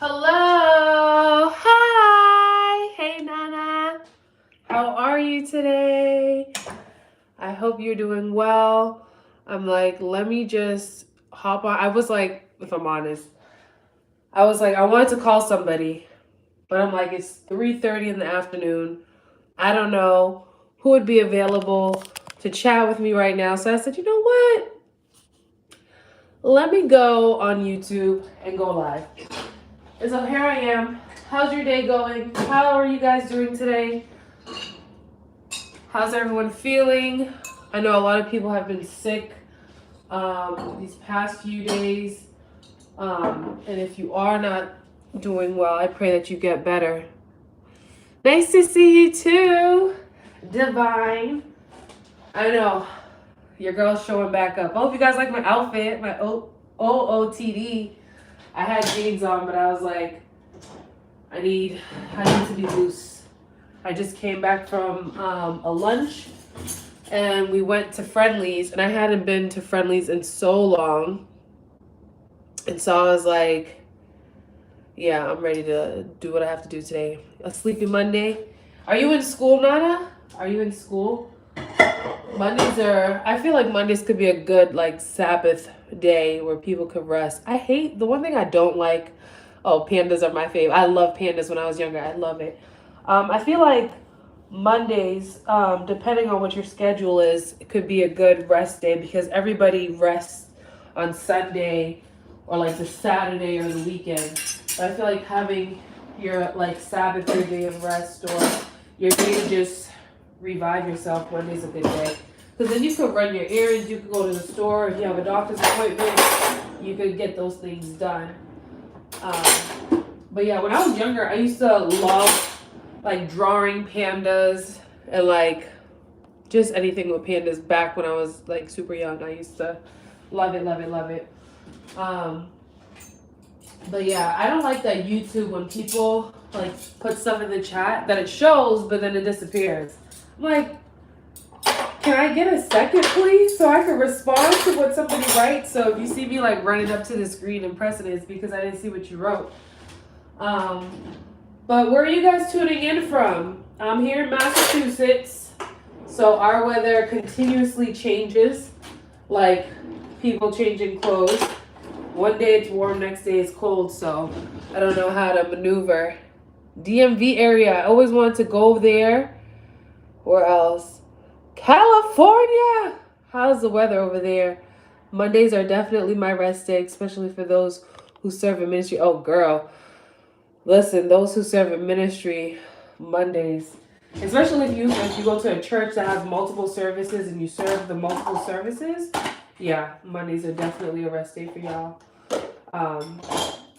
Hello, hi, hey Nana, how are you today? I hope you're doing well. I'm like, let me just hop on. I was like, if I'm honest, I was like, I wanted to call somebody, but I'm like, it's 3:30 in the afternoon. I don't know who would be available to chat with me right now. So I said, you know what? Let me go on YouTube and go live. And so here I am. How's your day going? How are you guys doing today? How's everyone feeling? I know a lot of people have been sick these past few days. And if you are not doing well, I pray that you get better. Nice to see you too, Divine. I know, your girl's showing back up. I hope you guys like my outfit, my OOTD. I had jeans on, but I was like, I need to be loose. I just came back from a lunch and we went to Friendly's, and I hadn't been to Friendly's in so long. And so I was like, yeah, I'm ready to do what I have to do today. A sleepy Monday. Are you in school, Nana? Are you in school? Mondays are, I feel like Mondays could be a good like Sabbath day where people could rest. I hate, the one thing I don't like, oh, pandas are my fave. I love pandas when I was younger. I love it. I feel like Mondays, depending on what your schedule is, it could be a good rest day because everybody rests on Sunday or like the Saturday or the weekend. But I feel like having your like Sabbath, your day of rest, or your day to just revive yourself, Monday's a good day. Because then you could run your errands, you could go to the store, if you have a doctor's appointment, you could get those things done. But yeah, when I was younger, I used to love like drawing pandas and like just anything with pandas back when I was like super young. I used to love it, love it, love it. But yeah, I don't like that YouTube when people like put stuff in the chat that it shows, but then it disappears. I'm like, can I get a second, please, so I can respond to what somebody writes? So if you see me like running up to the screen and pressing it, it's because I didn't see what you wrote. But where are you guys tuning in from? I'm here in Massachusetts, so our weather continuously changes, like people changing clothes. One day it's warm, next day it's cold, so I don't know how to maneuver. DMV area, I always wanted to go there. Where else? California! How's the weather over there? Mondays are definitely my rest day, especially for those who serve in ministry. Oh, girl. Listen, those who serve in ministry, Mondays, especially if you go to a church that has multiple services and you serve the multiple services, yeah, Mondays are definitely a rest day for y'all.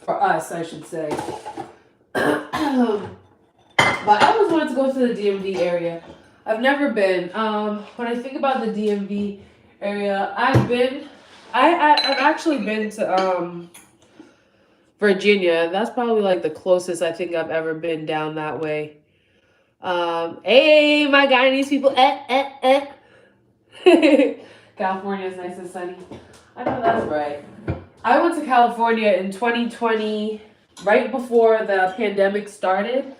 For us, I should say. But I always wanted to go to the DMV area. I've never been. When I think about the DMV area, I've actually been to Virginia. That's probably like the closest I think I've ever been down that way. Hey, my Guyanese people. California is nice and sunny. I know that's right. I went to California in 2020, right before the pandemic started.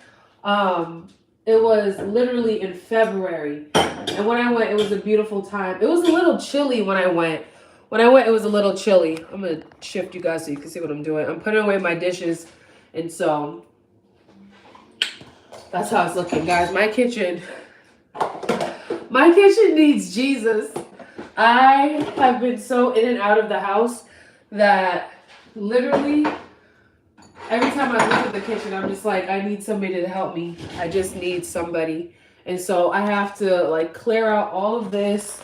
It was literally in February. And when I went, it was a beautiful time. It was a little chilly when I went. When I went, it was a little chilly. I'm going to shift you guys so you can see what I'm doing. I'm putting away my dishes. And so that's how it's looking, guys. My kitchen needs Jesus. I have been so in and out of the house that literally every time I look at the kitchen, I'm just like, I need somebody to help me. I just need somebody. And so I have to like clear out all of this,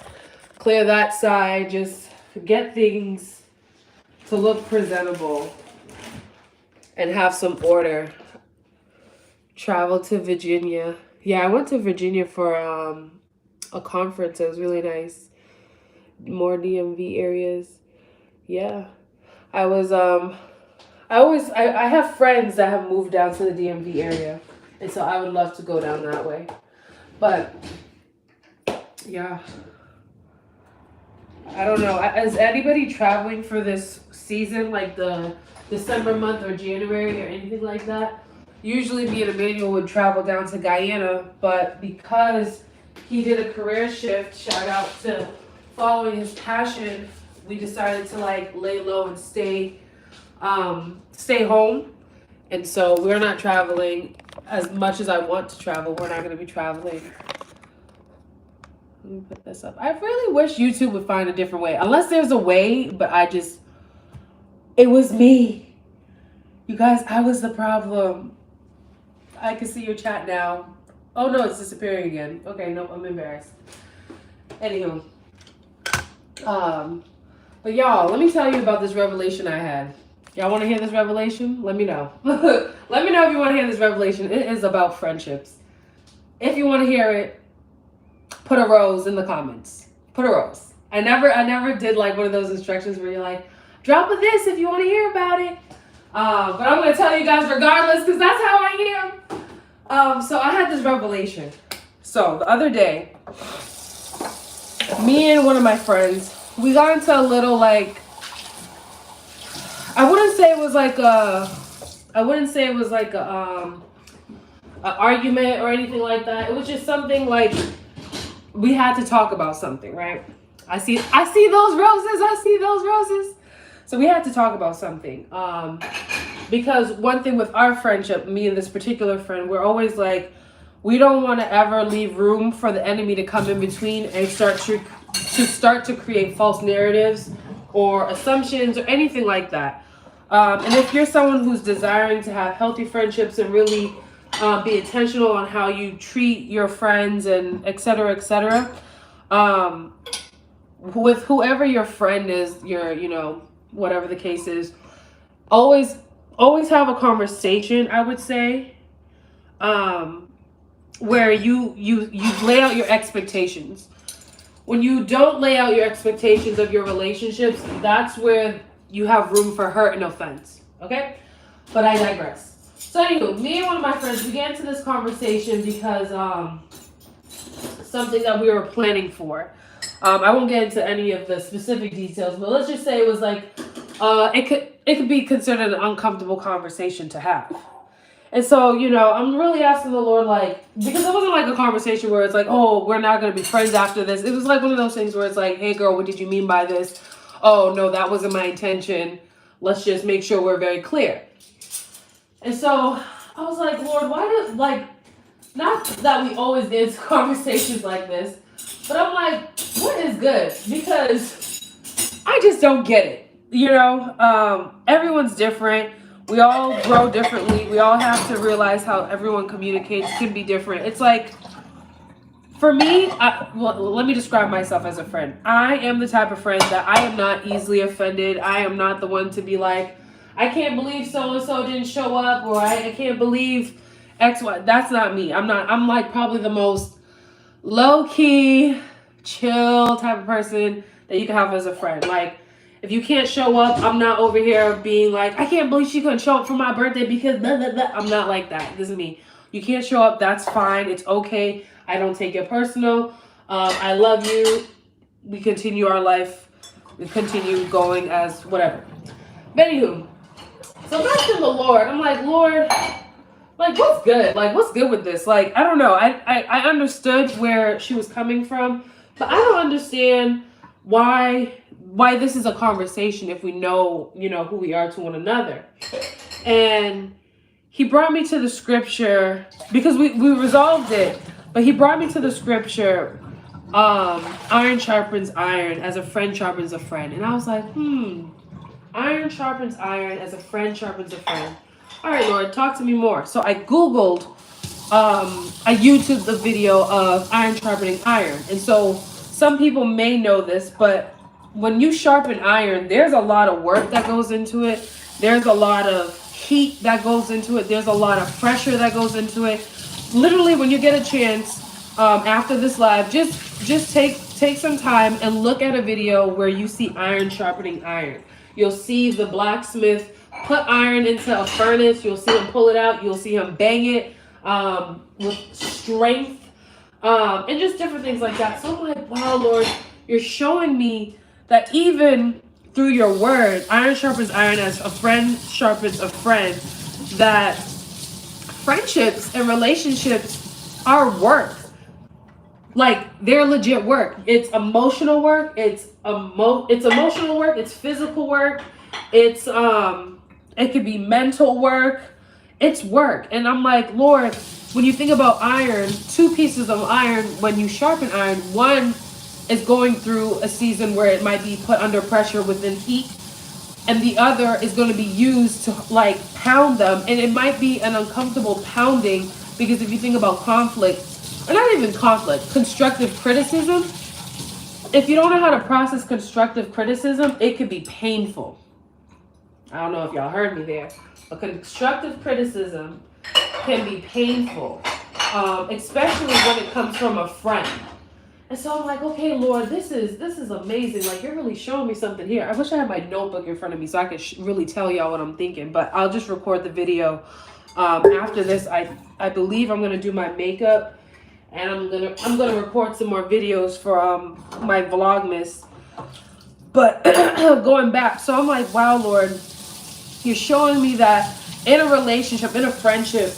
clear that side, just get things to look presentable and have some order. Travel to Virginia. Yeah, I went to Virginia for a conference. It was really nice. More DMV areas. Yeah. I was I have friends that have moved down to the DMV area, and so I would love to go down that way. But yeah, I don't know. Is anybody traveling for this season, like the December month or January or anything like that? Usually me and Emmanuel would travel down to Guyana, but because he did a career shift, shout out to following his passion, we decided to like lay low and stay home. And so we're not traveling as much as I want to travel. We're not going to be traveling. Let me put this up. I really wish YouTube would find a different way. Unless there's a way, but it was me. You guys, I was the problem. I can see your chat now. Oh no, it's disappearing again. Okay, no, I'm embarrassed. Anywho. But y'all, let me tell you about this revelation I had. Y'all want to hear this revelation? Let me know. Let me know if you want to hear this revelation. It is about friendships. If you want to hear it, put a rose in the comments. Put a rose. I never did like one of those instructions where you're like, drop a this if you want to hear about it. But I'm going to tell you guys regardless because that's how I am. So I had this revelation. So the other day, me and one of my friends, we got into a little like, I wouldn't say it was like a argument or anything like that. It was just something like we had to talk about something, right? I see those roses. So we had to talk about something. Because one thing with our friendship, me and this particular friend, we're always like, we don't want to ever leave room for the enemy to come in between and start to create false narratives or assumptions or anything like that. And if you're someone who's desiring to have healthy friendships and really be intentional on how you treat your friends and et cetera, with whoever your friend is, whatever the case is, always have a conversation, I would say, where you lay out your expectations. When you don't lay out your expectations of your relationships, that's where you have room for hurt and offense. Okay? But I digress. So anyway, me and one of my friends began to this conversation because something that we were planning for. I won't get into any of the specific details, but let's just say it was like it could be considered an uncomfortable conversation to have. And so, I'm really asking the Lord, like, because it wasn't like a conversation where it's like, oh, we're not going to be friends after this. It was like one of those things where it's like, hey, girl, what did you mean by this? Oh, no, that wasn't my intention. Let's just make sure we're very clear. And so I was like, Lord, not that we always get into conversations like this, but I'm like, what is good? Because I just don't get it. Everyone's different. We all grow differently. We all have to realize how everyone communicates can be different. It's like, for me, let me describe myself as a friend. I am the type of friend that I am not easily offended. I am not the one to be like, I can't believe so-and-so didn't show up, or I can't believe X, Y. That's not me. I'm like probably the most low-key, chill type of person that you can have as a friend. Like, if you can't show up, I'm not over here being like, I can't believe she couldn't show up for my birthday because blah, blah, blah. I'm not like that. This is me. You can't show up. That's fine. It's okay. I don't take it personal. I love you. We continue our life. We continue going as whatever. But anywho, so I'm asking the Lord. I'm like, Lord, like, what's good? Like, what's good with this? Like, I don't know. I understood where she was coming from, but I don't understand why this is a conversation if we know, who we are to one another. And he brought me to the scripture because we resolved it, but he brought me to the scripture, iron sharpens iron as a friend sharpens a friend. And I was like, iron sharpens iron as a friend sharpens a friend. All right, Lord, talk to me more. So I Googled, I YouTubed the video of iron sharpening iron. And so some people may know this, but when you sharpen iron, there's a lot of work that goes into it. There's a lot of heat that goes into it. There's a lot of pressure that goes into it. Literally, when you get a chance after this live, just take some time and look at a video where you see iron sharpening iron. You'll see the blacksmith put iron into a furnace. You'll see him pull it out. You'll see him bang it with strength, and just different things like that. So I'm like, wow, Lord, you're showing me that even through your word, iron sharpens iron as a friend sharpens a friend, that friendships and relationships are work. Like, they're legit work. It's emotional work. It's emotional work. It's physical work. It's it could be mental work. It's work. And I'm like, Lord, when you think about iron, two pieces of iron, when you sharpen iron, one is going through a season where it might be put under pressure within heat, and the other is going to be used to like pound them, and it might be an uncomfortable pounding, because if you think about conflict, or not even conflict, constructive criticism, if you don't know how to process constructive criticism, it could be painful. I don't know if y'all heard me there, but constructive criticism can be painful, especially when it comes from a friend. And so I'm like, okay, Lord, this is amazing. Like, you're really showing me something here. I wish I had my notebook in front of me so I could really tell y'all what I'm thinking. But I'll just record the video. After this, I believe I'm gonna do my makeup, and I'm gonna record some more videos for my Vlogmas. But going back, so I'm like, wow, Lord, you're showing me that in a relationship, in a friendship,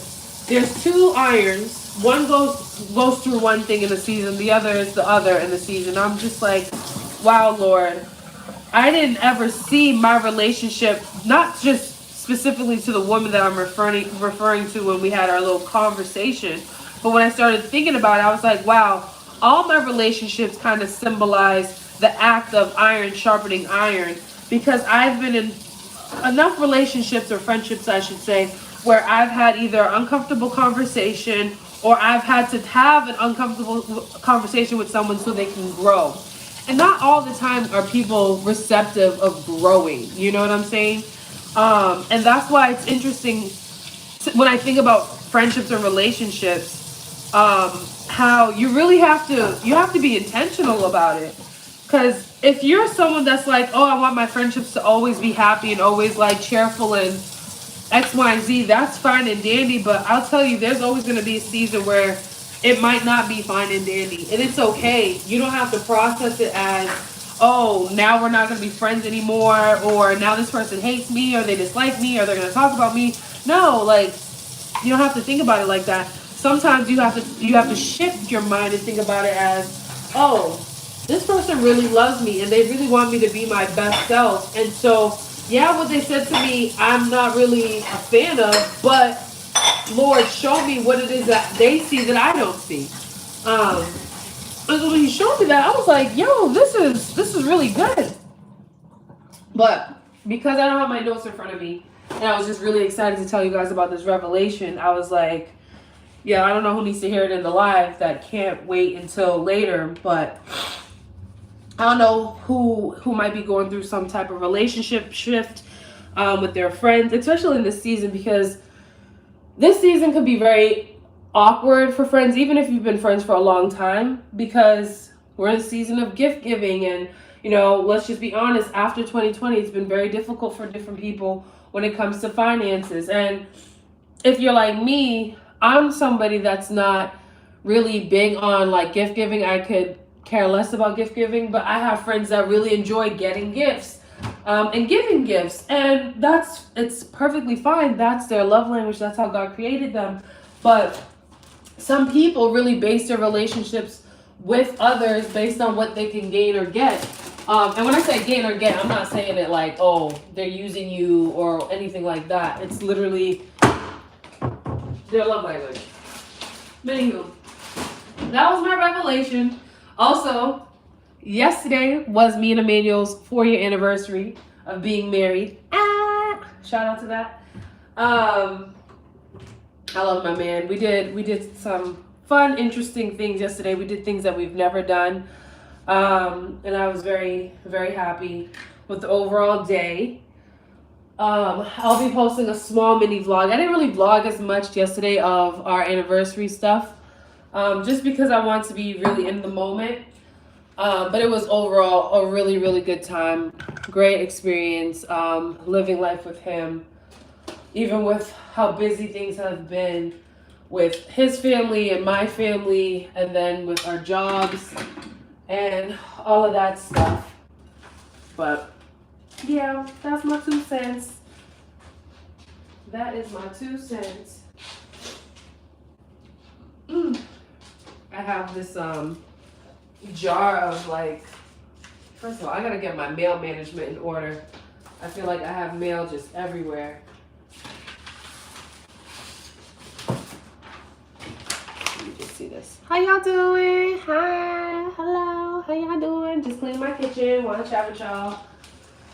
there's two irons. One goes through one thing in the season, the other is the other in the season. I'm just like, wow, Lord, I didn't ever see my relationship, not just specifically to the woman that I'm referring to when we had our little conversation, but when I started thinking about it, I was like, wow, all my relationships kind of symbolize the act of iron sharpening iron, because I've been in enough relationships, or friendships I should say, where I've had either uncomfortable conversation, or I've had to have an uncomfortable conversation with someone so they can grow. And not all the time are people receptive of growing. You know what I'm saying? And that's why it's interesting when I think about friendships and relationships, how you really have to be intentional about it. Because if you're someone that's like, oh, I want my friendships to always be happy and always like cheerful and X, Y, and Z, that's fine and dandy, but I'll tell you, there's always going to be a season where it might not be fine and dandy, and it's okay. You don't have to process it as, oh, now we're not going to be friends anymore, or now this person hates me, or they dislike me, or they're going to talk about me. No, like, you don't have to think about it like that. Sometimes you have to shift your mind and think about it as, oh, this person really loves me, and they really want me to be my best self, and so yeah, what they said to me, I'm not really a fan of, but Lord, show me what it is that they see that I don't see. And so when he showed me that, I was like, yo, this is really good. But because I don't have my notes in front of me, and I was just really excited to tell you guys about this revelation, I was like, yeah, I don't know who needs to hear it in the live that can't wait until later, but I don't know who might be going through some type of relationship shift with their friends, especially in this season, because this season could be very awkward for friends, even if you've been friends for a long time, because we're in a season of gift giving. And, you know, let's just be honest, after 2020, it's been very difficult for different people when it comes to finances. And if you're like me, I'm somebody that's not really big on like gift giving. I could care less about gift giving, but I have friends that really enjoy getting gifts and giving gifts, and it's perfectly fine. That's their love language. That's how God created them. But some people really base their relationships with others based on what they can gain or get. And when I say gain or get, I'm not saying it like, oh, they're using you or anything like that. It's literally their love language. Anywho, that was my revelation. Also, yesterday was me and Emmanuel's 4-year anniversary of being married. Shout out to that. I love my man. We did some fun, interesting things yesterday. We did things that we've never done. And I was very, very happy with the overall day. I'll be posting a small mini vlog. I didn't really vlog as much yesterday of our anniversary stuff. Just because I want to be really in the moment. But it was overall a really, really good time. Great experience living life with him, even with how busy things have been with his family and my family, and then with our jobs and all of that stuff. But yeah, that's my 2 cents. That is my 2 cents. I have this jar of like, first of all, I gotta get my mail management in order. I feel like I have mail just everywhere. Let me just see this. How y'all doing? Hi, hello, how y'all doing? Just cleaning my kitchen, wanna chat with y'all.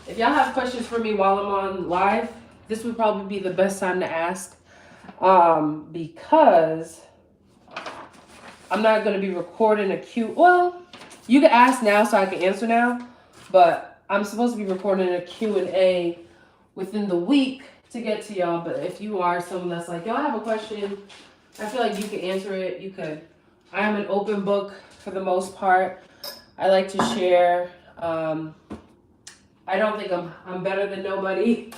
If y'all have questions for me while I'm on live, this would probably be the best time to ask. Because I'm not going to be recording a Q. Well, you can ask now so I can answer now, but I'm supposed to be recording a Q&A within the week to get to y'all. But if you are someone that's like, y'all have a question, I feel like you can answer it. You could. I am an open book for the most part. I like to share. I don't think I'm better than nobody.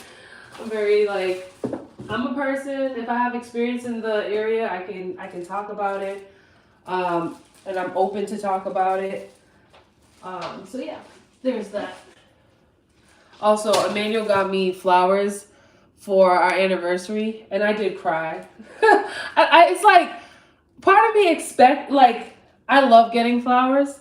I'm very like, I'm a person. If I have experience in the area, I can talk about it. And I'm open to talk about it. So yeah, there's that. Also, Emmanuel got me flowers for our anniversary, and I did cry. It's like, part of me I love getting flowers.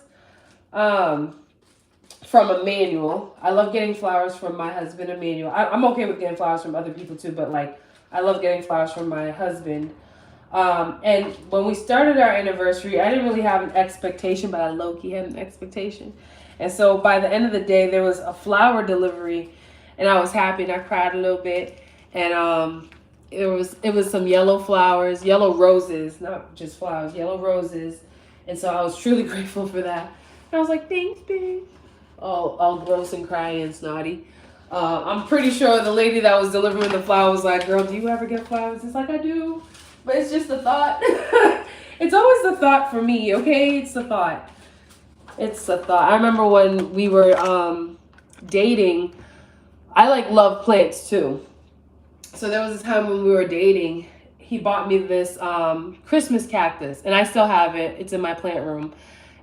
From Emmanuel. I love getting flowers from my husband, Emmanuel. I'm okay with getting flowers from other people too, but like, I love getting flowers from my husband. And when we started our anniversary, I didn't really have an expectation, but I low-key had an expectation. And so by the end of the day, there was a flower delivery, and I was happy, and I cried a little bit. And it was some yellow flowers, yellow roses, not just flowers, yellow roses. And so I was truly grateful for that. And I was like, thanks, babe. All gross and crying and snotty. I'm pretty sure the lady that was delivering the flowers was like, girl, do you ever get flowers? It's like, I do. But it's just a thought. It's always the thought for me, okay? It's the thought. It's the thought. I remember when we were dating, I like love plants too. So there was a time when we were dating, he bought me this Christmas cactus, and I still have it. It's in my plant room.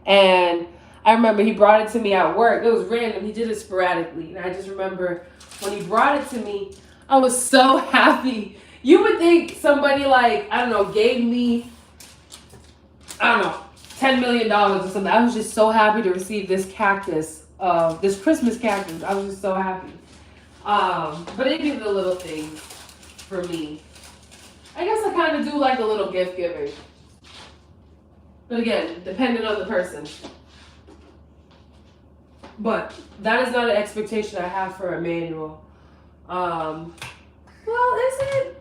And I remember he brought it to me at work. It was random. He did it sporadically. And I just remember when he brought it to me, I was so happy. You would think somebody like, I don't know, gave me, I don't know, $10 million or something. I was just so happy to receive this cactus, this Christmas cactus. I was just so happy. But it did the little things for me. I guess I kind of do like a little gift giving. But again, depending on the person. But that is not an expectation I have for Emmanuel. Well, is it?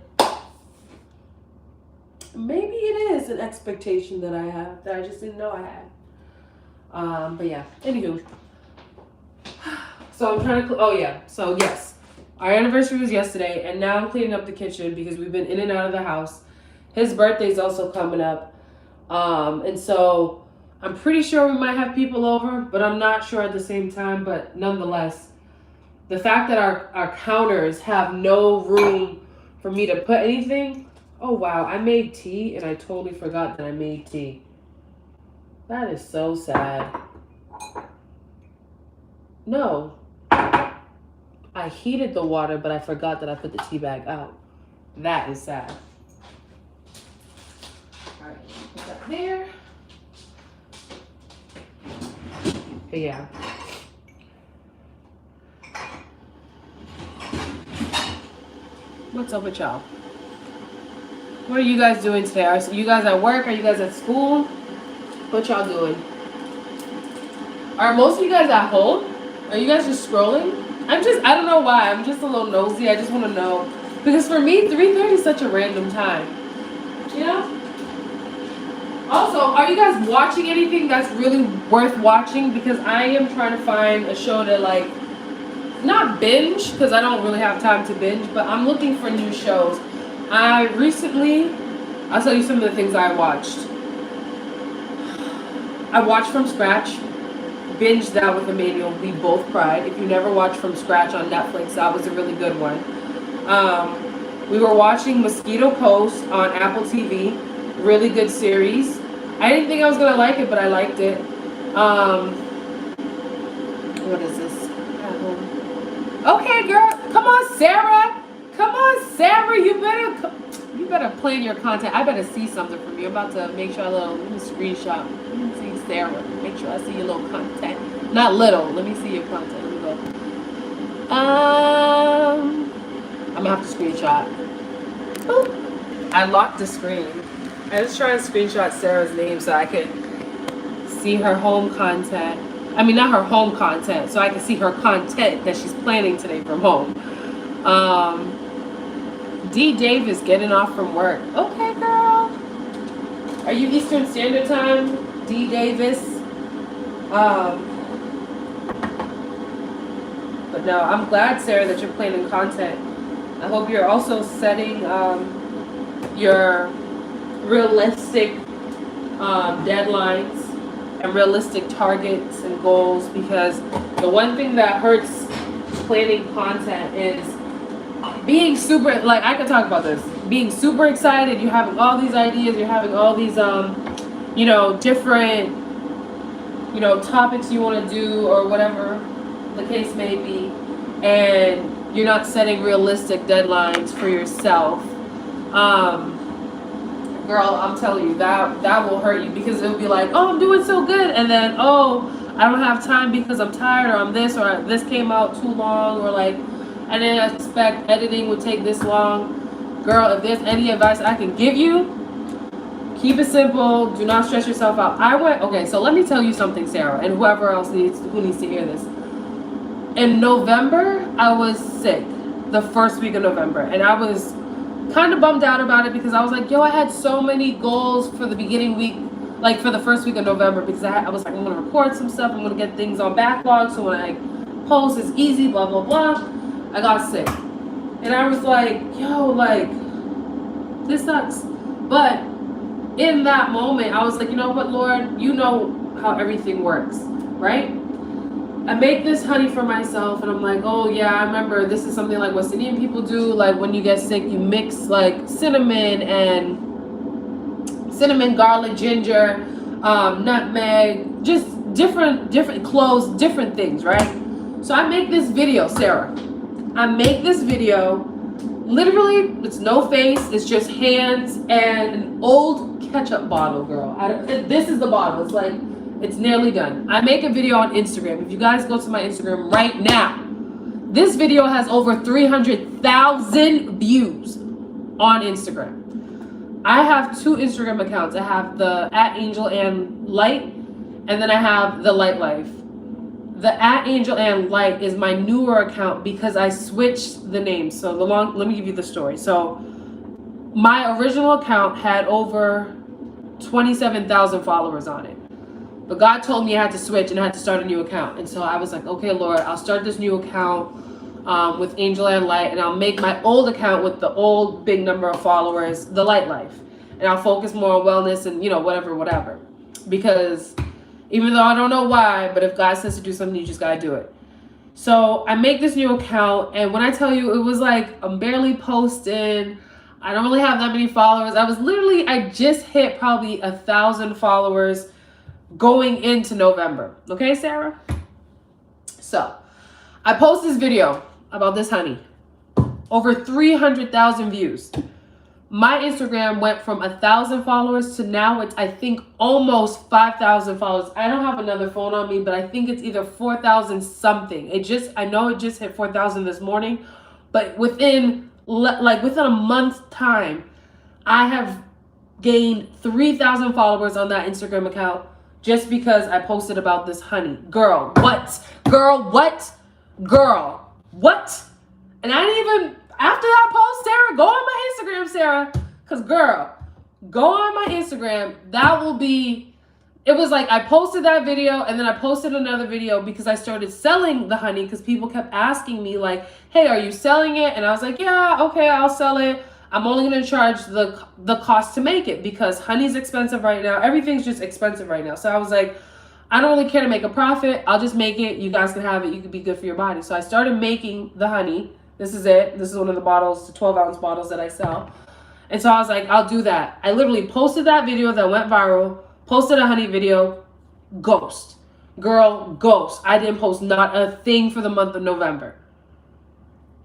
Maybe it is an expectation that I have that I just didn't know I had. But yeah, anywho. So I'm trying to, oh yeah, so yes. Our anniversary was yesterday, and now I'm cleaning up the kitchen because we've been in and out of the house. His birthday's also coming up. And so I'm pretty sure we might have people over, but I'm not sure at the same time. But nonetheless, the fact that our counters have no room for me to put anything. Oh, wow. I made tea, and I totally forgot that I made tea. That is so sad. No. I heated the water, but I forgot that I put the tea bag out. That is sad. All right, put that there. But yeah. What's up with y'all? What are you guys doing today? Are you guys at work? Are you guys at school? What y'all doing? Are most of you guys at home? Are you guys just scrolling? I don't know why. I'm just a little nosy. I just want to know. Because for me, 3:30 is such a random time. You know? Also, are you guys watching anything that's really worth watching? Because I am trying to find a show to like, not binge, because I don't really have time to binge, but I'm looking for new shows. I'll tell you some of the things I watched. I watched from scratch, binged that with Emmanuel. We both cried. If you never watched From Scratch on Netflix, that was a really good one. We were watching Mosquito Coast on Apple TV. Really good series. I didn't think I was gonna like it, but I liked it. What is this? Okay, girl. Come on, Sarah. Come on, Sarah. You better plan your content. I better see something from you. I'm about to make sure let me screenshot. Let me see Sarah. Make sure I see your little content. Not little. Let me see your content. Let me go. I'm gonna have to screenshot. Boop. I locked the screen. I was trying to screenshot Sarah's name so I could see her home content. I mean, not her home content, so I can see her content that she's planning today from home. D. Davis getting off from work. Okay, girl. Are you Eastern Standard Time, D. Davis? But no, I'm glad, Sarah, that you're planning content. I hope you're also setting your realistic deadlines and realistic targets and goals, because the one thing that hurts planning content is being super, like, I could talk about this, being super excited, you're having all these ideas, you're having all these you know, different, you know, topics you want to do or whatever the case may be, and you're not setting realistic deadlines for yourself. Girl, I'm telling you, that will hurt you, because it'll be like, oh, I'm doing so good, and then, oh, I don't have time because I'm tired, or I'm this, or this came out too long, or like, I didn't expect editing would take this long. Girl, if there's any advice I can give you, keep it simple. Do not stress yourself out. Okay, so let me tell you something, Sarah, and whoever else needs to hear this. In November, I was sick the first week of November, and I was kind of bummed out about it, because I was like, yo, I had so many goals for the beginning week, like for the first week of November, because I was like, I'm going to record some stuff, I'm going to get things on backlog, so when I post, it's easy, blah, blah, blah. I got sick. And I was like, yo, like, this sucks. But in that moment, I was like, you know what, Lord, you know how everything works, right? I make this honey for myself, and I'm like, oh yeah, I remember this is something like West Indian people do. Like when you get sick, you mix like cinnamon, garlic, ginger, nutmeg, just different cloves, different things, right? So I make this video, Sarah. I make this video. Literally, it's no face. It's just hands and an old ketchup bottle, girl. This is the bottle. It's like, it's nearly done. I make a video on Instagram. If you guys go to my Instagram right now, this video has over 300,000 views on Instagram. I have two Instagram accounts. I have the @AngelAnnLight, and then I have the Light Life. The @AngelAnnLight is my newer account because I switched the name. So let me give you the story. So my original account had over 27,000 followers on it. But God told me I had to switch and I had to start a new account. And so I was like, okay, Lord, I'll start this new account with AngelAnnLight, and I'll make my old account with the old big number of followers, the Light Life. And I'll focus more on wellness and, you know, whatever. Because even though I don't know why, but if God says to do something, you just got to do it. So I make this new account, and when I tell you, it was like I'm barely posting. I don't really have that many followers. I just hit probably 1,000 followers going into November. Okay, Sarah? So I post this video about this honey. Over 300,000 views. My Instagram went from 1,000 followers to now it's, I think, almost 5,000 followers. I don't have another phone on me, but I think it's either 4,000 something. I know it just hit 4,000 this morning, but within a month's time, I have gained 3,000 followers on that Instagram account just because I posted about this honey. Girl, what? Girl, what? Girl, what? And I didn't even, after that post, Sarah, go on my Instagram, Sarah. Because, girl, go on my Instagram. That will be, it was like I posted that video and then I posted another video because I started selling the honey because people kept asking me like, hey, are you selling it? And I was like, yeah, okay, I'll sell it. I'm only going to charge the cost to make it because honey's expensive right now. Everything's just expensive right now. So I was like, I don't really care to make a profit. I'll just make it. You guys can have it. You can be good for your body. So I started making the honey. This is it. This is one of the bottles, the 12-ounce bottles that I sell. And so I was like, I'll do that. I literally posted that video that went viral, posted a honey video, ghost. Girl, ghost. I didn't post not a thing for the month of November.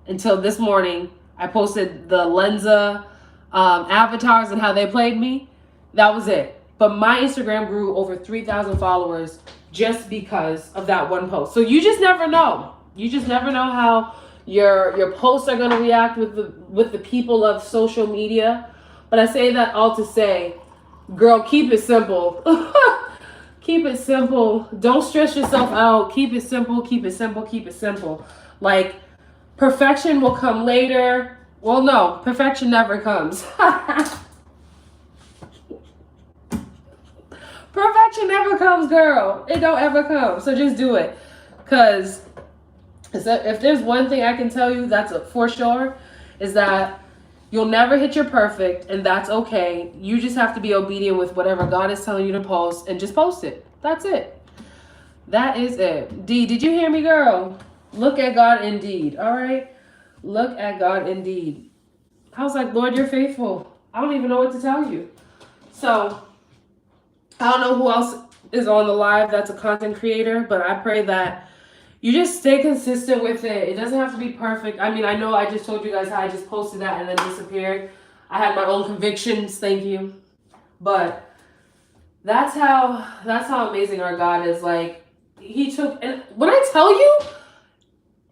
Until this morning, I posted the Lenza avatars and how they played me. That was it. But my Instagram grew over 3,000 followers just because of that one post. So you just never know. You just never know how your posts are going to react with the people of social media. But I say that all to say, girl, keep it simple. Keep it simple. Don't stress yourself out. Keep it simple. Keep it simple. Keep it simple. Like, perfection will come later. Well, no, perfection never comes. Perfection never comes, girl. It don't ever come. So just do it. Because if there's one thing I can tell you that's for sure, is that you'll never hit your perfect, and that's okay. You just have to be obedient with whatever God is telling you to post, and just post it. That's it. That is it. D, did you hear me, girl? Look at God indeed. All right? Look at God indeed. I was like, Lord, you're faithful. I don't even know what to tell you. So I don't know who else is on the live that's a content creator, but I pray that you just stay consistent with it. It doesn't have to be perfect. I mean, I know I just told you guys how I just posted that and then disappeared. I had my own convictions. Thank you. But that's how amazing our God is. Like, he took, and when I tell you,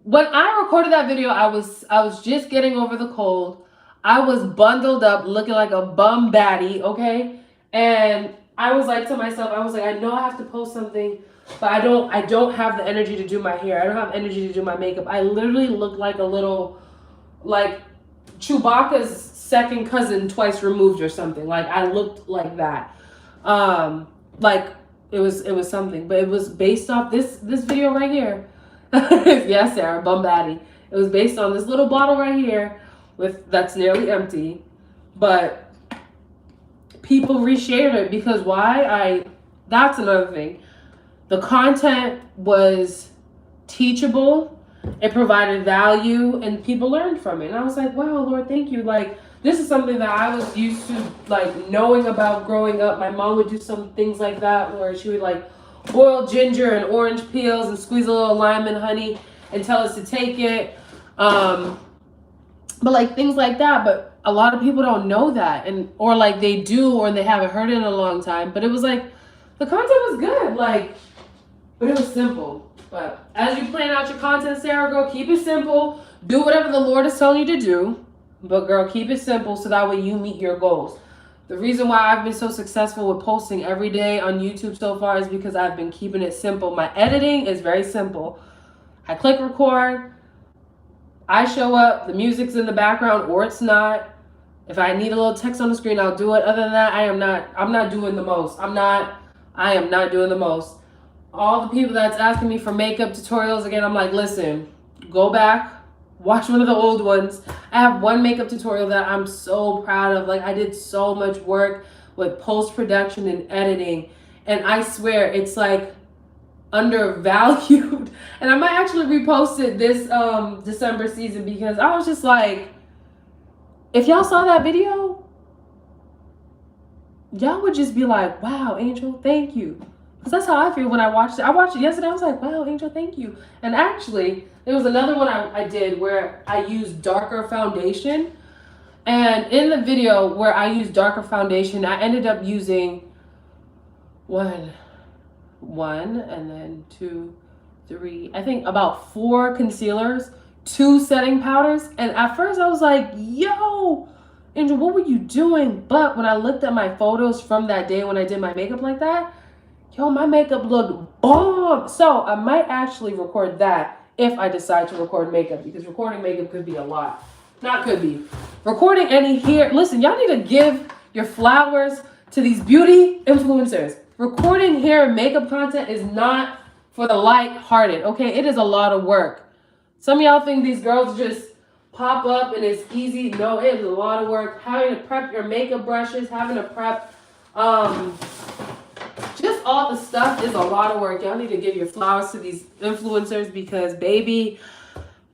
when I recorded that video, I was just getting over the cold. I was bundled up looking like a bum baddie, okay? And I was like to myself, I was like, I know I have to post something, but I don't have the energy to do my hair. I don't have energy to do my makeup. I literally look like a little, like Chewbacca's second cousin twice removed or something. Like, I looked like that. Like it was something, but it was based off this video right here. Yes, Sarah, bum baddie. It was based on this little bottle right here that's nearly empty, but people reshared it because why? That's another thing. The content was teachable, it provided value, and people learned from it. And I was like, wow, Lord, thank you. Like, this is something that I was used to, like, knowing about growing up. My mom would do some things like that where she would, like, boil ginger and orange peels and squeeze a little lime and honey and tell us to take it. But, like, things like that. But a lot of people don't know that. Or, like, they do, or they haven't heard it in a long time. But it was, like, the content was good. Like, but it was simple. But as you plan out your content, Sarah, girl, keep it simple. Do whatever the Lord is telling you to do. But, girl, keep it simple so that way you meet your goals. The reason why I've been so successful with posting every day on YouTube so far is because I've been keeping it simple. My editing is very simple. I click record. I show up. The music's in the background or it's not. If I need a little text on the screen, I'll do it. Other than that, I'm not doing the most. I am not doing the most. All the people that's asking me for makeup tutorials, again, I'm like, listen, go back, watch one of the old ones. I have one makeup tutorial that I'm so proud of. Like, I did so much work with post-production and editing, and I swear it's like undervalued. And I might actually repost it this December season because I was just like, if y'all saw that video, y'all would just be like, wow, Angel, thank you. Because that's how I feel when I watched it. I watched it yesterday. I was like, wow, Angel, thank you. And actually, there was another one I did where I used darker foundation. And in the video where I used darker foundation, I ended up using one and then 2, 3, I think about 4 concealers, 2 setting powders. And at first I was like, yo, Angel, what were you doing? But when I looked at my photos from that day when I did my makeup like that, yo, my makeup looked bomb. So I might actually record that if I decide to record makeup, because recording makeup could be a lot. Not could be. Recording any hair. Listen, y'all need to give your flowers to these beauty influencers. Recording hair and makeup content is not for the light-hearted, okay? It is a lot of work. Some of y'all think these girls just pop up and it's easy. No, it is a lot of work. Having to prep your makeup brushes, having to prep just all the stuff is a lot of work. Y'all need to give your flowers to these influencers because, baby,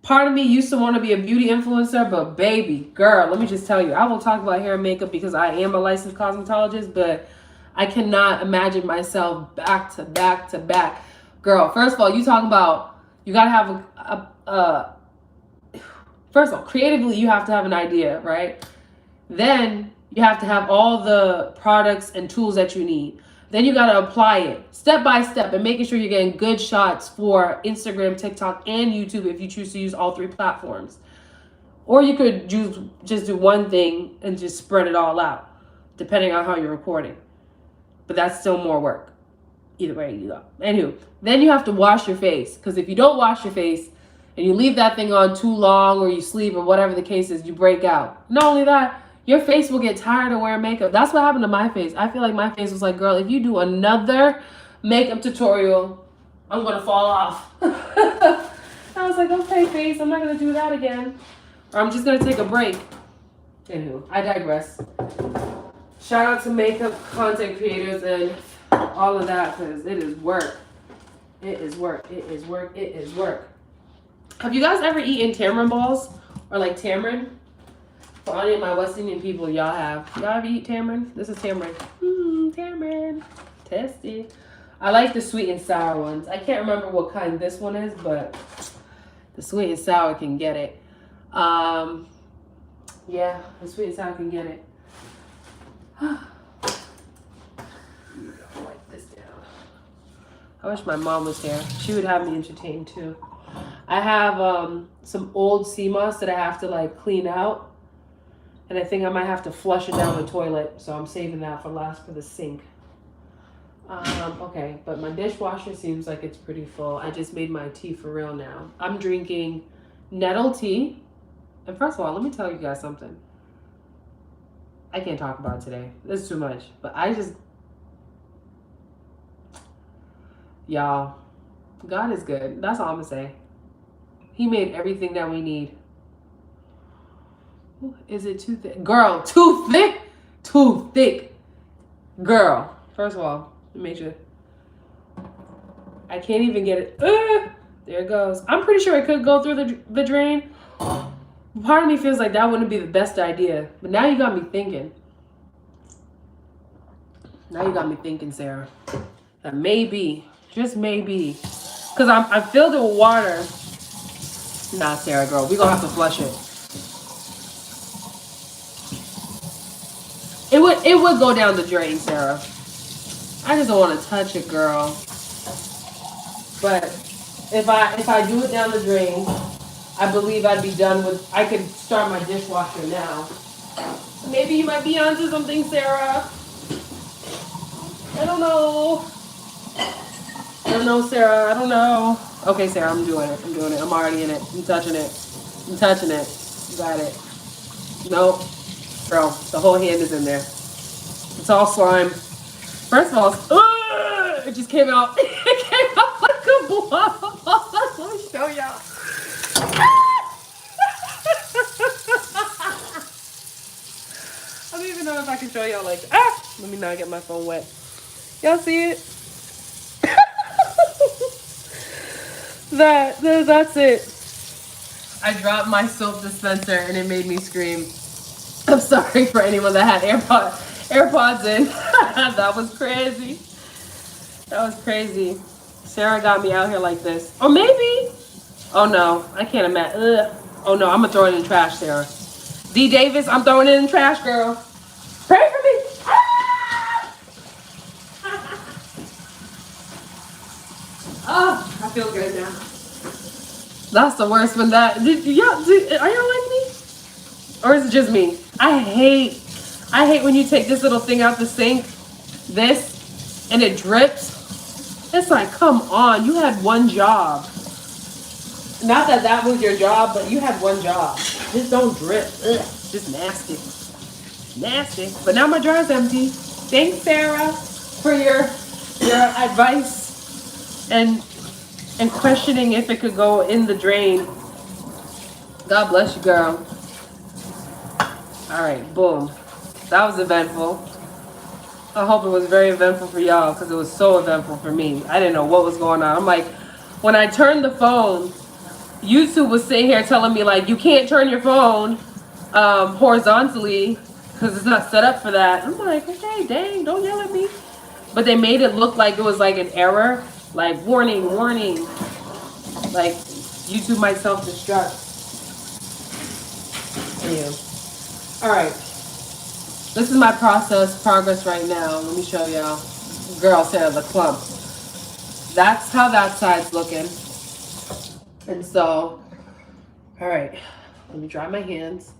part of me used to want to be a beauty influencer, but baby, girl, let me just tell you, I will talk about hair and makeup because I am a licensed cosmetologist, but I cannot imagine myself back to back to back. Girl, first of all, you talking about, you got to have first of all, creatively, you have to have an idea, right? Then you have to have all the products and tools that you need. Then you got to apply it step by step and making sure you're getting good shots for Instagram, TikTok, and YouTube if you choose to use all three platforms. Or you could just do one thing and just spread it all out, depending on how you're recording. But that's still more work. Either way you go. Anywho, then you have to wash your face. Because if you don't wash your face and you leave that thing on too long or you sleep or whatever the case is, you break out. Not only that, your face will get tired of wearing makeup. That's what happened to my face. I feel like my face was like, girl, if you do another makeup tutorial, I'm going to fall off. I was like, okay, face, I'm not going to do that again. Or I'm just going to take a break. Anywho, I digress. Shout out to makeup content creators and all of that because it is work. It is work. It is work. It is work. Have you guys ever eaten tamarind balls? Or like tamarind? For any of my West Indian people, y'all have. Y'all ever eat tamarind? This is tamarind. Tamarind. Tasty. I like the sweet and sour ones. I can't remember what kind this one is, but the sweet and sour can get it. Yeah, the sweet and sour can get it. Wipe this down. I wish my mom was here. She would have me entertained too. I have some old sea moss that I have to like clean out. And I think I might have to flush it down the toilet. So I'm saving that for last for the sink. Okay, but my dishwasher seems like it's pretty full. I just made my tea for real now. I'm drinking nettle tea. And first of all, let me tell you guys something. I can't talk about it today. This is too much. But y'all, God is good. That's all I'm going to say. He made everything that we need. Is it too thick? Girl, too thick? Too thick. Girl. First of all, let me make sure. I can't even get it. There it goes. I'm pretty sure it could go through the drain. Part of me feels like that wouldn't be the best idea. But now you got me thinking. Now you got me thinking, Sarah. That maybe, just maybe. Because I filled it with water. Nah, Sarah, girl. We're going to have to flush it. It would go down the drain, Sarah. I just don't want to touch it, girl. But if I do it down the drain, I believe I'd be done with. I could start my dishwasher now. Maybe you might be onto something, Sarah. I don't know. I don't know, Sarah. I don't know. Okay, Sarah, I'm doing it. I'm doing it. I'm already in it. I'm touching it. I'm touching it. Got it. Nope. Girl, the whole hand is in there. It's all slime. First of all, it just came out. It came out like a blob. Let me show y'all. I don't even know if I can show y'all like, let me not get my phone wet. Y'all see it? That's it. I dropped my soap dispenser and it made me scream. I'm sorry for anyone that had AirPods in. That was crazy. That was crazy. Sarah got me out here like this. Or maybe. Oh no, I can't imagine. Oh no, I'm gonna throw it in the trash, Sarah. D. Davis, I'm throwing it in the trash, girl. Pray for me. Oh, I feel good now. That's the worst one. Are y'all like me? Or is it just me? I hate when you take this little thing out the sink, and it drips. It's like, come on, you had one job. Not that was your job, but you had one job. Just don't drip. Ugh, just nasty. Nasty. But now my jar's empty. Thanks, Sarah, for your advice and questioning if it could go in the drain. God bless you, girl. All right, boom. That was eventful. I hope it was very eventful for y'all because it was so eventful for me. I didn't know what was going on. I'm like, when I turned the phone, YouTube was sitting here telling me like, you can't turn your phone horizontally because it's not set up for that. I'm like, okay, dang, don't yell at me. But they made it look like it was like an error, like warning, warning, like YouTube might self-destruct. Yeah. All right. This is my progress right now. Let me show y'all. Girl said the clump. That's how that side's looking. And so, all right, let me dry my hands.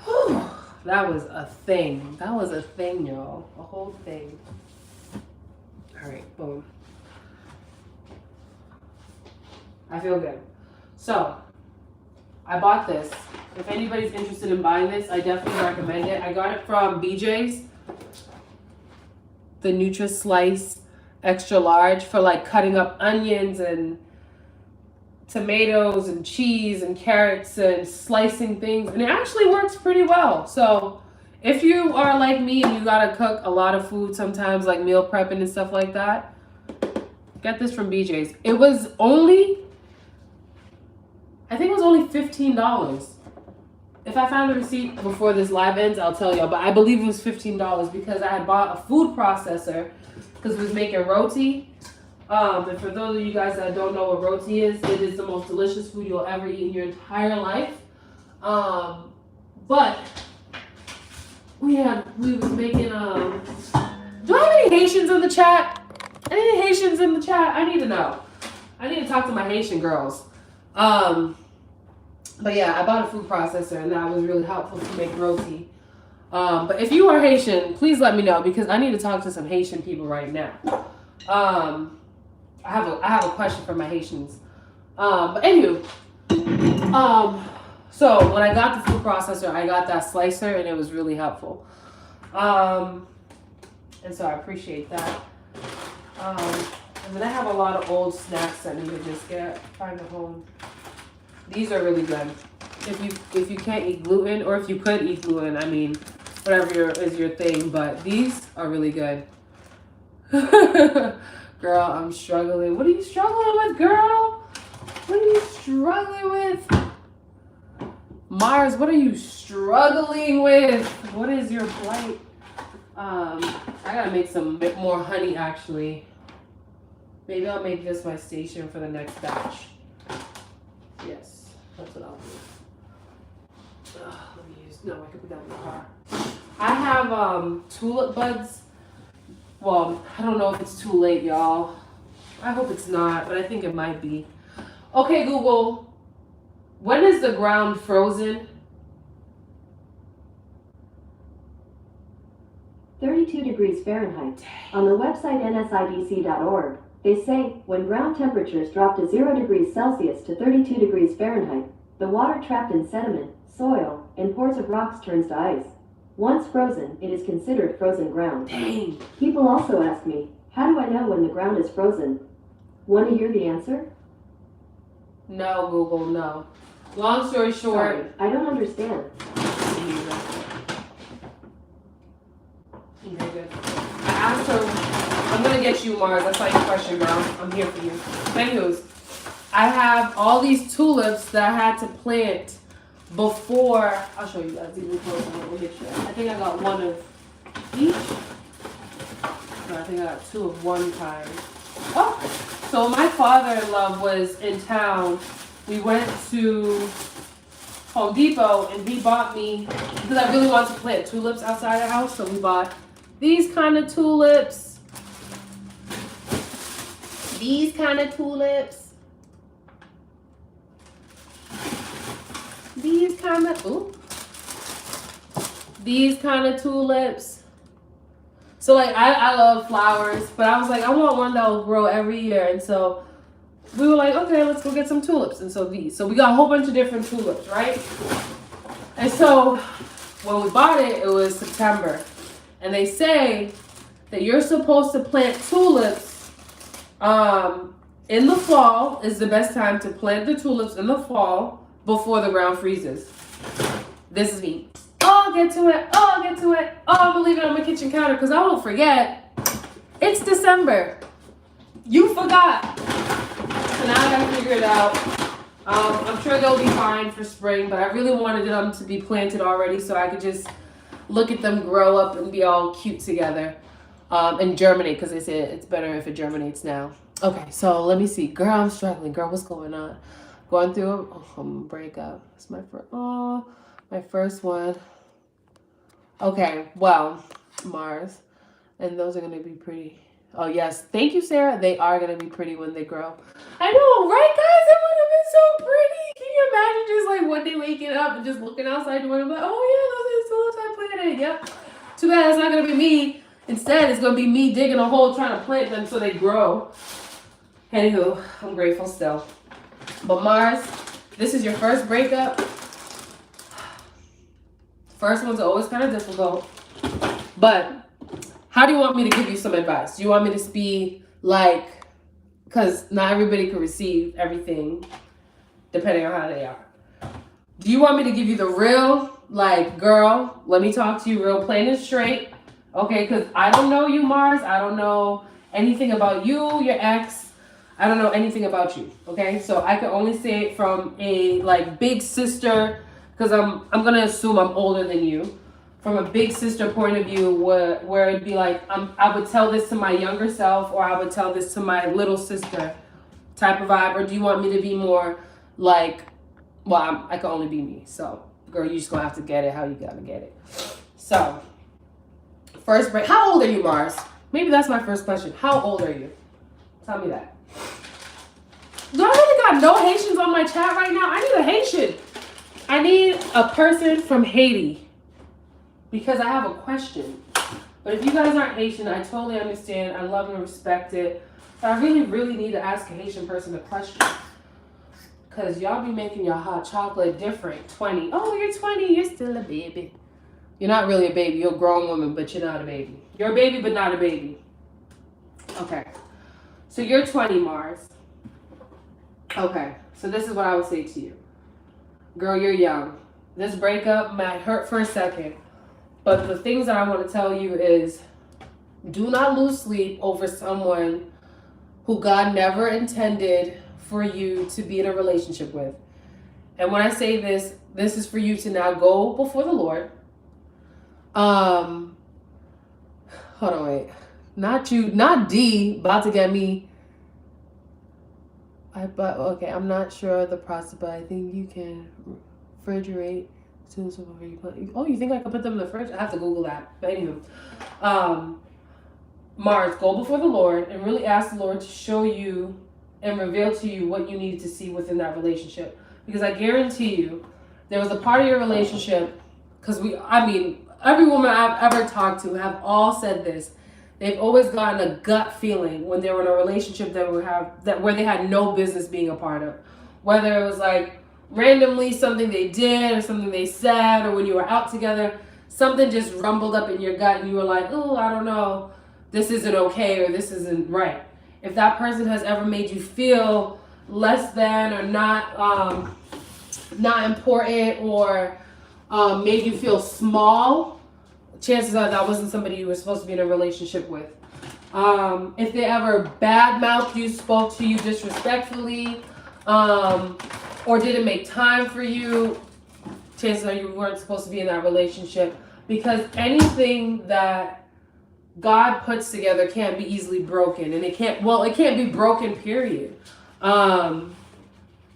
Whew, that was a thing. That was a thing, y'all. A whole thing. All right, boom. I feel good. So, I bought this. If anybody's interested in buying this, I definitely recommend it. I got it from BJ's. The Nutri-Slice extra large for like cutting up onions and tomatoes and cheese and carrots and slicing things. And it actually works pretty well. So if you are like me and you gotta cook a lot of food sometimes, like meal prepping and stuff like that, get this from BJ's. It was only, I think it was only $15. If I find the receipt before this live ends, I'll tell y'all. But I believe it was $15 because I had bought a food processor because it was making roti. And for those of you guys that don't know what roti is, it is the most delicious food you'll ever eat in your entire life. But we was making, do I have any Haitians in the chat? Any Haitians in the chat? I need to know. I need to talk to my Haitian girls. But yeah, I bought a food processor and that was really helpful to make roti. But if you are Haitian, please let me know because I need to talk to some Haitian people right now. I have a question for my Haitians. But anywho, so when I got the food processor, I got that slicer and it was really helpful. And so I appreciate that. And then I have a lot of old snacks that I need to just find a home. These are really good. If you can't eat gluten, or if you could eat gluten, I mean, whatever is your thing, but these are really good. Girl, I'm struggling. What are you struggling with, girl? What are you struggling with? Mars, what are you struggling with? What is your plight? I gotta make some more honey, actually. Maybe I'll make this my station for the next batch. Yes, that's what I'll do. Let me use, no, I can put that in the car. I have tulip buds. Well, I don't know if it's too late, y'all. I hope it's not, but I think it might be. Okay, Google, when is the ground frozen? 32 degrees Fahrenheit. On the website nsidc.org, they say when ground temperatures drop to 0 degrees Celsius to 32 degrees Fahrenheit, the water trapped in sediment, soil, and pores of rocks turns to ice. Once frozen, it is considered frozen ground. Dang. People also ask me, how do I know when the ground is frozen? Want to hear the answer? No, Google, no. Long story short. Sorry, I don't understand. Okay, good. I asked her, I'm gonna get you, Mars. That's not your question, girl. I'm here for you. Anyways, I have all these tulips that I had to plant before. I'll show you guys. I think I got one of each. No, I think I got two of one kind. Oh, so when my father-in-law was in town, we went to Home Depot and he bought me, because I really wanted to plant tulips outside the house, so we bought these kind of tulips. These kind of tulips. These kind of tulips. So like I love flowers, but I was like, I want one that will grow every year. And so we were like, okay, let's go get some tulips. And so we got a whole bunch of different tulips, right? And so when we bought it, it was September. And they say that you're supposed to plant tulips in the fall is the best time to plant the tulips in the fall before the ground freezes. This is me. Oh, I'll get to it. Oh, I'll get to it. Oh, I'm gonna leave it on my kitchen counter because I won't forget. It's December. You forgot. So now I gotta figure it out. I'm sure they'll be fine for spring, but I really wanted them to be planted already so I could just look at them grow up and be all cute together. And germinate, because they say it's better if it germinates now. Okay, so let me see. Girl, I'm struggling. Girl, what's going on? Going through a breakup. It's my first one. Okay, well, Mars. And those are going to be pretty. Oh, yes. Thank you, Sarah. They are going to be pretty when they grow. I know, right, guys? It would have been so pretty. Can you imagine just like one day waking up and just looking outside the window? Like, oh, yeah, those are the tulips I planted. Yep. Too bad it's not going to be me. Instead, it's going to be me digging a hole trying to plant them so they grow. Anywho, I'm grateful still. But Mars, this is your first breakup. First one's always kind of difficult. But how do you want me to give you some advice? Do you want me to be like, because not everybody can receive everything depending on how they are. Do you want me to give you the real, like, girl, let me talk to you real plain and straight? Okay, because I don't know you, Mars. I don't know anything about you, your ex. I don't know anything about you. Okay, so I can only say it from a like big sister, because I'm gonna assume I'm older than you. From a big sister point of view, where it'd be like I would tell this to my younger self, or I would tell this to my little sister, type of vibe. Or do you want me to be more like, well, I can only be me. So, girl, you just gonna have to get it how you gotta get it. So. First break. How old are you, Mars? Maybe that's my first question. How old are you? Tell me that. Do I really got no Haitians on my chat right now? I need a Haitian. I need a person from Haiti because I have a question. But if you guys aren't Haitian, I totally understand. I love and respect it. But I really, really need to ask a Haitian person a question. Because y'all be making your hot chocolate different. 20. Oh, you're 20. You're still a baby. You're not really a baby. You're a grown woman, but you're not a baby. You're a baby, but not a baby. Okay. So you're 20, Mars. Okay. So this is what I would say to you. Girl, you're young. This breakup might hurt for a second. But the things that I want to tell you is do not lose sleep over someone who God never intended for you to be in a relationship with. And when I say this, this is for you to now go before the Lord. Hold on, wait. Not you, not D, about to get me. Okay, I'm not sure of the process, but I think you can refrigerate students before you put. Oh, you think I could put them in the fridge? I have to Google that. But anywho, Mars, go before the Lord and really ask the Lord to show you and reveal to you what you needed to see within that relationship. Because I guarantee you, there was a part of your relationship, because every woman I've ever talked to have all said this. They've always gotten a gut feeling when they were in a relationship where they had no business being a part of. Whether it was like randomly something they did or something they said, or when you were out together, something just rumbled up in your gut and you were like, oh, I don't know, this isn't okay or this isn't right. If that person has ever made you feel less than or not important or made you feel small, chances are that wasn't somebody you were supposed to be in a relationship with. If they ever badmouthed you, spoke to you disrespectfully, or didn't make time for you, chances are you weren't supposed to be in that relationship, because anything that God puts together can't be easily broken, and it can't be broken, period.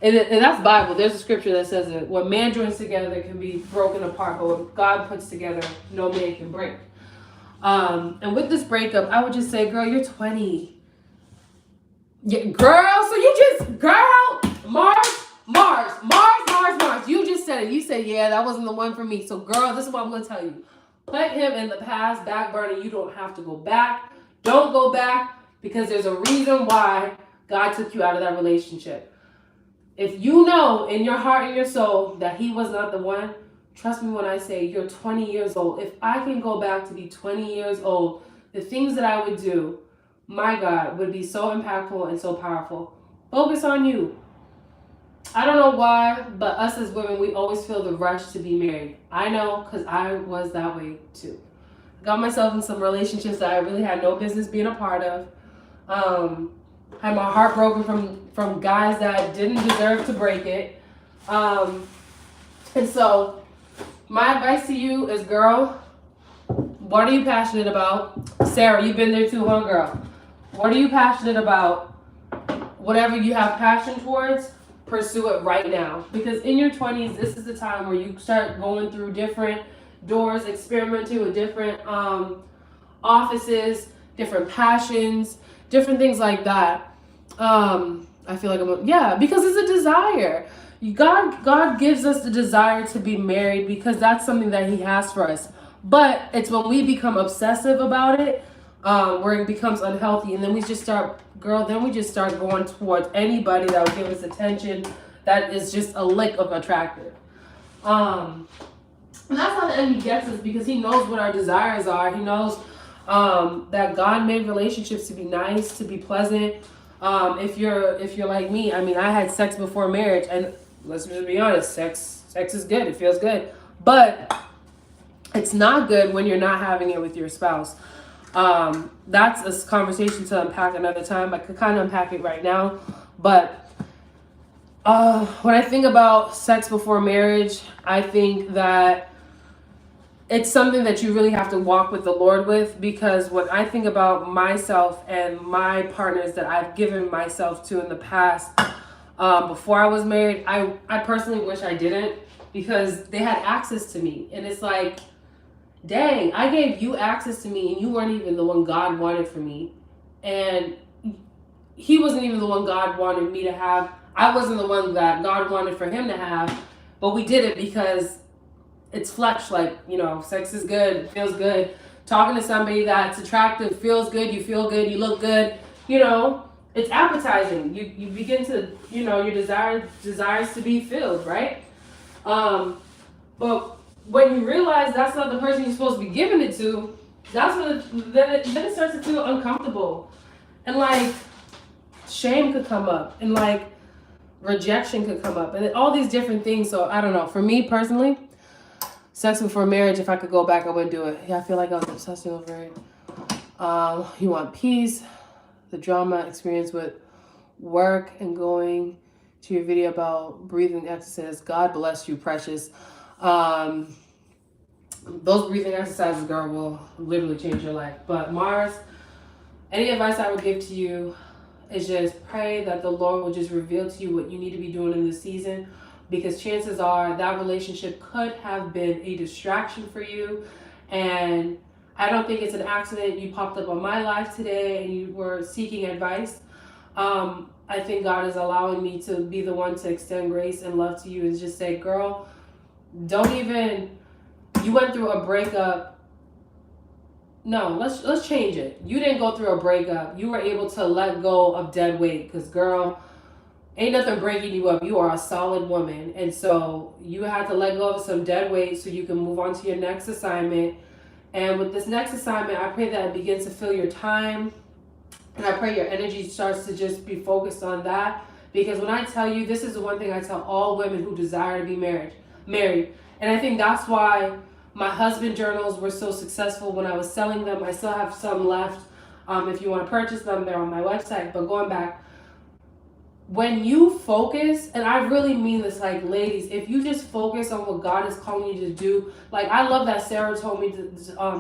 And that's Bible. There's a scripture that says that what man joins together can be broken apart, but what God puts together, no man can break. And with this breakup, I would just say, girl, you're 20. Yeah, girl, so Mars. You just said it. You said, yeah, that wasn't the one for me. So, girl, this is what I'm going to tell you. Put him in the past, back burner. You don't have to go back. Don't go back, because there's a reason why God took you out of that relationship. If you know in your heart and your soul that he was not the one, trust me when I say you're 20 years old. If I can go back to be 20 years old, the things that I would do, my God, would be so impactful and so powerful. Focus on you. I don't know why, but us as women, we always feel the rush to be married. I know, because I was that way too. Got myself in some relationships that I really had no business being a part of. Had my heart broken from guys that didn't deserve to break it. And so my advice to you is, girl, what are you passionate about? Sarah, you've been there too, huh, girl? What are you passionate about? Whatever you have passion towards, pursue it right now. Because in your 20s, this is the time where you start going through different doors, experimenting with different offices, different passions, different things like that. I feel like because it's a desire. God gives us the desire to be married because that's something that He has for us. But it's when we become obsessive about it, where it becomes unhealthy, and then we just start going towards anybody that will give us attention that is just a lick of attractive. And that's how the enemy gets us, because he knows what our desires are. He knows that God made relationships to be nice, to be pleasant. If you're like me, I mean, I had sex before marriage, and let's just be honest, sex is good. It feels good, but it's not good when you're not having it with your spouse. That's a conversation to unpack another time. I could kind of unpack it right now, but when I think about sex before marriage, I think that it's something that you really have to walk with the Lord with, because when I think about myself and my partners that I've given myself to in the past, before I was married, I personally wish I didn't, because they had access to me, and it's like, dang, I gave you access to me and you weren't even the one God wanted for me. And He wasn't even the one God wanted me to have. I wasn't the one that God wanted for Him to have. But we did it because it's flesh. Like, sex is good. It feels good. Talking to somebody that's attractive feels good. You feel good. You look good. It's appetizing. You begin to, your desires to be filled, right? But when you realize that's not the person you're supposed to be giving it to, that's when then it starts to feel uncomfortable, and like shame could come up, and like rejection could come up, and all these different things. So I don't know. For me personally, sex before marriage, if I could go back, I would do it. Yeah, I feel like I was obsessing over it. You want peace, the drama experience with work, and going to your video about breathing exercises. God bless you, precious. Those breathing exercises, girl, will literally change your life. But Mars, any advice I would give to you is just pray that the Lord will just reveal to you what you need to be doing in this season, because chances are that relationship could have been a distraction for you. And I don't think it's an accident you popped up on my life today and you were seeking advice. I think God is allowing me to be the one to extend grace and love to you, and just say, girl, you went through a breakup. No, let's change it. You didn't go through a breakup. You were able to let go of dead weight, because girl, ain't nothing breaking you up. You are a solid woman. And so you had to let go of some dead weight so you can move on to your next assignment. And with this next assignment, I pray that it begins to fill your time. And I pray your energy starts to just be focused on that. Because when I tell you, this is the one thing I tell all women who desire to be married. And I think that's why my husband journals were so successful when I was selling them. I still have some left. If you want to purchase them, they're on my website. But going back, when you focus, and I really mean this, like, ladies, if you just focus on what God is calling you to do, like, I love that Sarah told me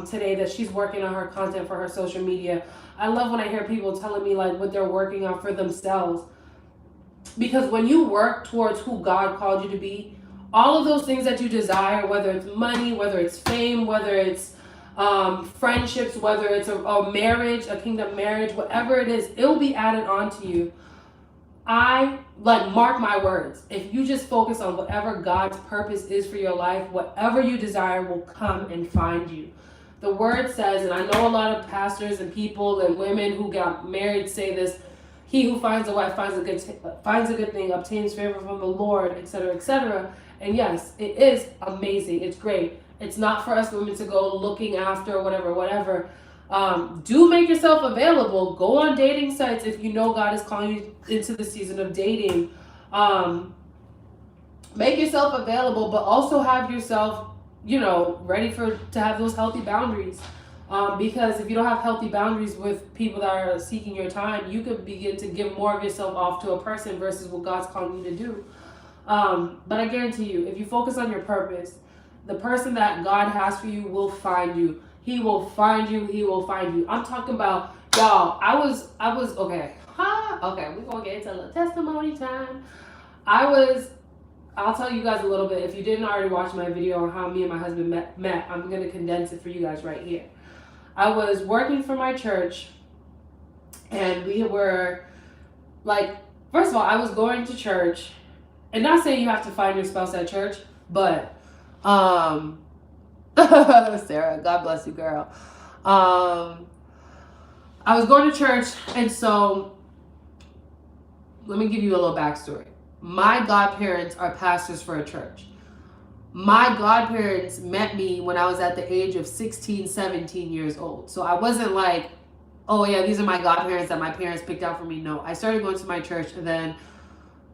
today that she's working on her content for her social media. I love when I hear people telling me, like, what they're working on for themselves. Because when you work towards who God called you to be, all of those things that you desire, whether it's money, whether it's fame, whether it's friendships, whether it's a marriage, a kingdom marriage, whatever it is, it will be added on to you. Mark my words. If you just focus on whatever God's purpose is for your life, whatever you desire will come and find you. The word says, and I know a lot of pastors and people and women who got married say this, he who finds a wife finds a good thing, obtains favor from the Lord, etc., etc. And yes, it is amazing. It's great. It's not for us women to go looking after whatever. Do make yourself available. Go on dating sites if you know God is calling you into the season of dating. make yourself available, but also have yourself, you know, ready to have those healthy boundaries. Because if you don't have healthy boundaries with people that are seeking your time, you could begin to give more of yourself off to a person versus what God's calling you to do. But I guarantee you, if you focus on your purpose, the person that God has for you will find you. He will find you. He will find you. I'm talking about, y'all, I was okay. Okay, we're going to get into a little testimony time. I'll tell you guys a little bit. If you didn't already watch my video on how me and my husband met, I'm going to condense it for you guys right here. I was working for my church, and we were, like, first of all, I was going to church, and not saying you have to find your spouse at church, but, Sarah, God bless you, girl. I was going to church, and so, let me give you a little backstory. My godparents are pastors for a church. My godparents met me when I was at the age of 16, 17 years old. So I wasn't like, oh yeah, these are my godparents that my parents picked out for me. No, I started going to my church, and then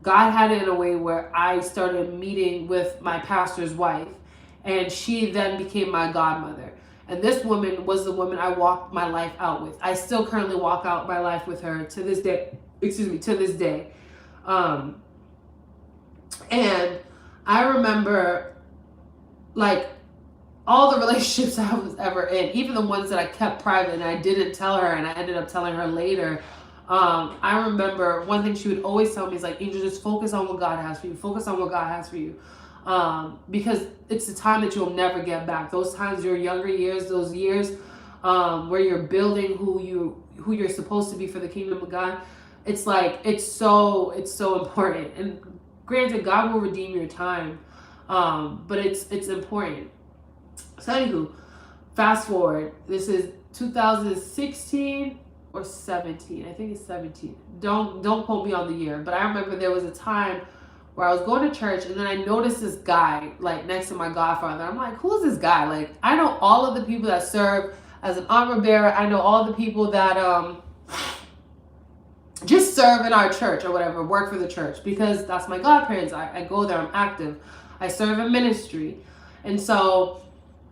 God had it in a way where I started meeting with my pastor's wife, and she then became my godmother. And this woman was the woman I walked my life out with. I still currently walk out my life with her to this day. To this day. And I remember, like, all the relationships I was ever in, even the ones that I kept private and I didn't tell her and I ended up telling her later. I remember one thing she would always tell me is like, Angel, just focus on what God has for you. Focus on what God has for you. Because it's the time that you'll never get back. Those times, your younger years, those years where you're building who you're supposed to be for the kingdom of God. It's like, it's so important. And granted, God will redeem your time. But it's important. So anywho, fast forward. This is 2016 or 17. I think it's 17. Don't quote me on the year. But I remember there was a time where I was going to church, and then I noticed this guy like next to my godfather. I'm like, who is this guy? Like, I know all of the people that serve as an armor bearer. I know all the people that just serve in our church or whatever, work for the church, because that's my godparents. I go there, I'm active. I serve in ministry. And so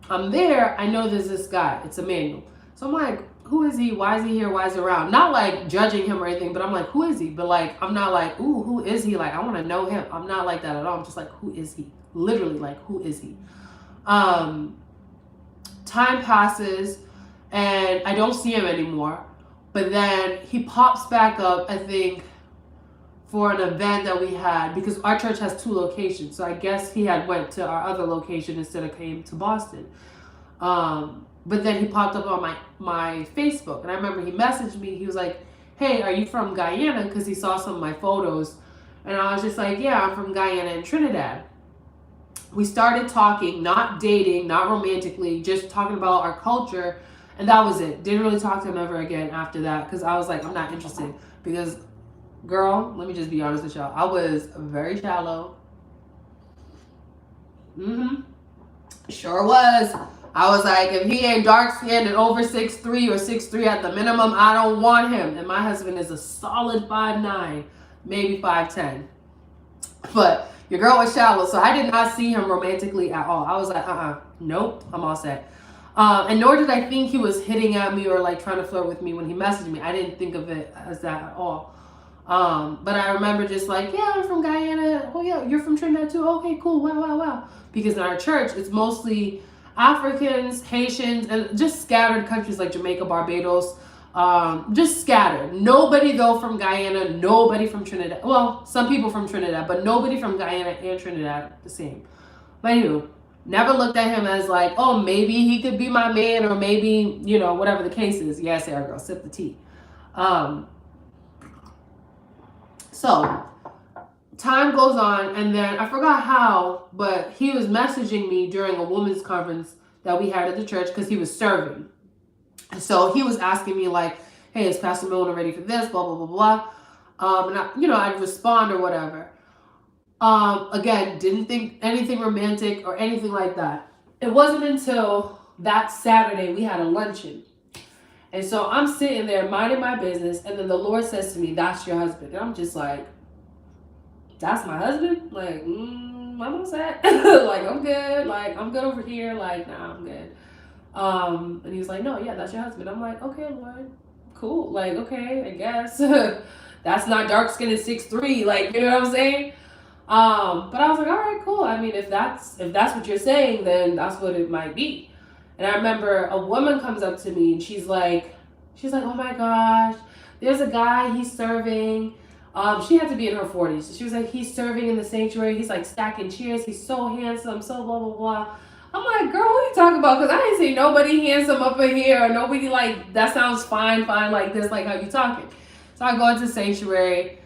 I'm there, I know there's this guy, it's Emmanuel. So I'm like, who is he? Why is he here? Why is he around? Not like judging him or anything, but I'm like, who is he? But like, I'm not like, ooh, who is he? Like, I want to know him. I'm not like that at all. I'm just like, who is he? Literally, like, who is he? Time passes and I don't see him anymore. But then he pops back up, I think, for an event that we had, because our church has 2 locations. So I guess he had went to our other location instead of came to Boston. But then he popped up on my Facebook, and I remember he messaged me. He was like, hey, are you from Guyana? Because he saw some of my photos. And I was just like, yeah, I'm from Guyana and Trinidad. We started talking, not dating, not romantically, just talking about our culture. And that was it. Didn't really talk to him ever again after that, because I was like, I'm not interested. Because, girl, let me just be honest with y'all. I was very shallow. Sure was. I was like, if he ain't dark skinned and over 6'3" or 6'3" at the minimum, I don't want him. And my husband is a solid 5'9", maybe 5'10". But your girl was shallow, so I did not see him romantically at all. I was like, nope, I'm all set. And nor did I think he was hitting at me or like trying to flirt with me when he messaged me. I didn't think of it as that at all. But I remember just like, yeah, I'm from Guyana. Oh yeah, you're from Trinidad too? Okay, cool. Wow. Because in our church, it's mostly Africans, Haitians, and just scattered countries like Jamaica, Barbados, just scattered. Nobody though from Guyana, nobody from Trinidad. Well, some people from Trinidad, but nobody from Guyana and Trinidad the same. But anyway, never looked at him as like, oh, maybe he could be my man, or maybe, you know, whatever the case is. Yes, Sarah girl, sip the tea. So time goes on, and then I forgot how, but he was messaging me during a women's conference that we had at the church because he was serving. So he was asking me like, hey, is Pastor Milner ready for this? Blah, blah, blah, blah. And I, you know, I'd respond or whatever. Again, didn't think anything romantic or anything like that. It wasn't until that Saturday we had a luncheon. And so I'm sitting there minding my business, and then the Lord says to me, that's your husband. And I'm just like, that's my husband? Like, I'm all set. Like, I'm good. Like, I'm good over here. Like, nah, I'm good. And he was like, no, yeah, that's your husband. I'm like, okay, Lord, cool. Like, okay, I guess. That's not dark skinned and 6'3", like, you know what I'm saying? But I was like, all right, cool. I mean, if that's what you're saying, then that's what it might be. And I remember a woman comes up to me and she's like, oh my gosh, there's a guy, he's serving. She had to be in her 40s. She was like, he's serving in the sanctuary. He's like stacking chairs. He's so handsome, so blah, blah, blah. I'm like, girl, what are you talking about? Because I didn't see nobody handsome up in here or nobody like, that sounds fine, like this, like how you talking. So I go into sanctuary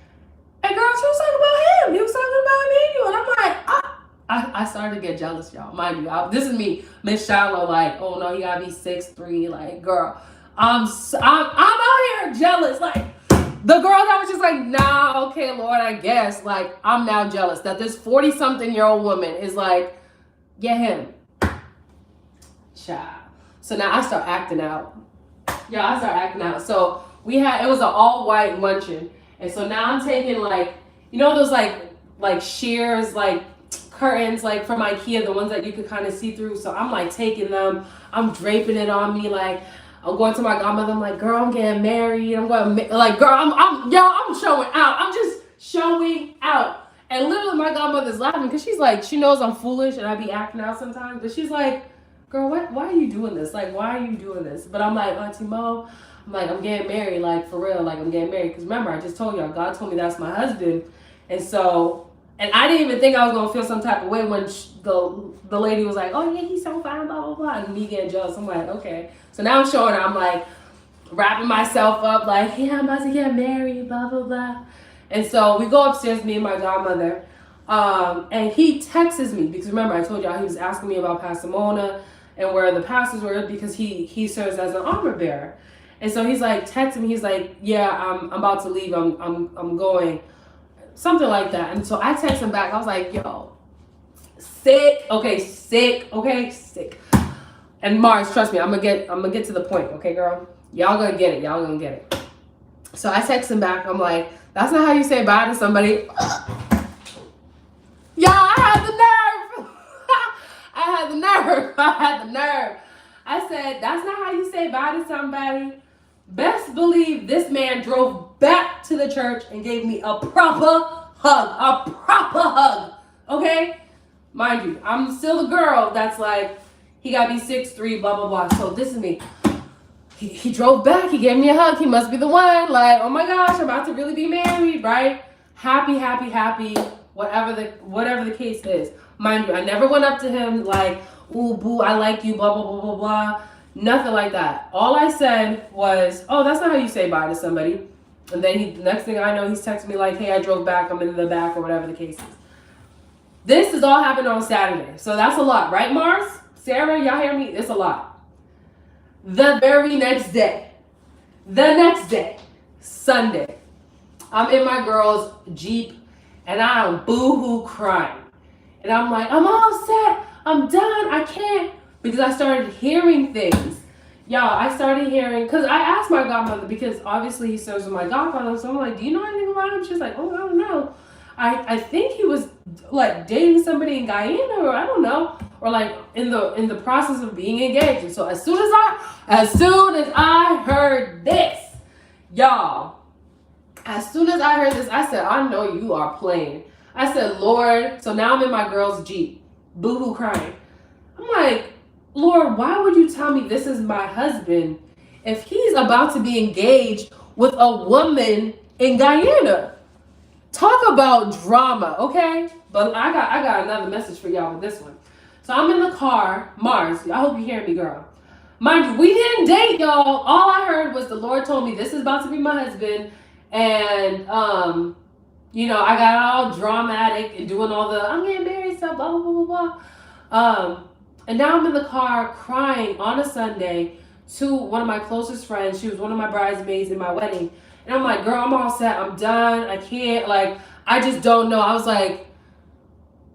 and girl, she was talking about him. He was talking about Emmanuel. And I'm like, I started to get jealous, y'all. Mind you, this is me, Miss Shallow, like, oh no, he gotta be 6'3", like, girl. I'm out here jealous, like, the girl that was just like, nah, okay, Lord, I guess. Like, I'm now jealous that this 40-something-year-old woman is like, get him. Child. So now I start acting out. Yeah, I start acting out. So it was an all-white luncheon. And so now I'm taking like, you know those like shears, like curtains, like from IKEA, the ones that you could kind of see through. So I'm like taking them, I'm draping it on me, like, I'm going to my godmother. I'm like, girl, I'm getting married. I'm going like, girl, I'm showing out. I'm just showing out. And literally, my godmother's laughing because she's like, she knows I'm foolish and I be acting out sometimes. But she's like, girl, why are you doing this? Like, why are you doing this? But I'm like, Auntie Mo, I'm like, I'm getting married, like for real, like I'm getting married. Because remember, I just told y'all, God told me that's my husband, and so. And I didn't even think I was going to feel some type of way when the lady was like, oh, yeah, he's so fine, blah, blah, blah. And me getting jealous. I'm like, okay. So now I'm showing her. I'm like wrapping myself up like, yeah, I'm about to get married, blah, blah, blah. And so we go upstairs, me and my godmother. And he texts me because remember, I told y'all he was asking me about Pastor Mona and where the pastors were because he serves as an armor bearer. And so he's like texting me. He's like, yeah, I'm about to leave. I'm going. Something like that. And so I text him back. I was like, yo, sick. Okay, sick. Okay, sick. And Mars, trust me, I'm gonna get to the point, okay, girl? Y'all gonna get it. Y'all gonna get it. So I text him back. I'm like, that's not how you say bye to somebody. Y'all, I had the nerve. I had the nerve. I said, that's not how you say bye to somebody. Best believe this man drove back to the church and gave me a proper hug, okay? Mind you, I'm still the girl that's like, he gotta be 6'3", blah, blah, blah. So this is me. He drove back, he gave me a hug, he must be the one. Like, oh my gosh, I'm about to really be married, right? Happy, whatever the case is. Mind you, I never went up to him like, ooh, boo, I like you, blah, blah, blah, blah, blah. Nothing like that. All I said was, oh, that's not how you say bye to somebody. And then the next thing I know, he's texting me like, hey, I drove back, I'm in the back, or whatever the case is. This has all happened on Saturday. So that's a lot, right, Mars? Sarah, y'all hear me? It's a lot. The very next day, Sunday, I'm in my girl's Jeep, and I'm boo-hoo crying. And I'm like, I'm all set. I'm done. I can't. Because I started hearing things. Y'all, I started hearing, because I asked my godmother, because obviously he serves with my godfather, so I'm like, do you know anything about him? She's like, oh, I don't know. I think he was like dating somebody in Guyana, or I don't know, or like in the process of being engaged. And so as soon as I heard this, y'all, as soon as I heard this, I said, I know you are playing. I said, Lord, so now I'm in my girl's Jeep, boo-hoo crying. I'm like, Lord, why would you tell me this is my husband if he's about to be engaged with a woman in Guyana? Talk about drama, okay? But I got another message for y'all with this one. So I'm in the car, Mars, I hope you hear me, girl. Mind you, we didn't date, y'all. All I heard was the Lord told me this is about to be my husband. And, you know, I got all dramatic and doing all the, I'm getting married stuff, blah, blah, blah, blah, blah. And now I'm in the car crying on a Sunday to one of my closest friends. She was one of my bridesmaids in my wedding. And I'm like, girl, I'm all set. I'm done. I can't. Like, I just don't know. I was like,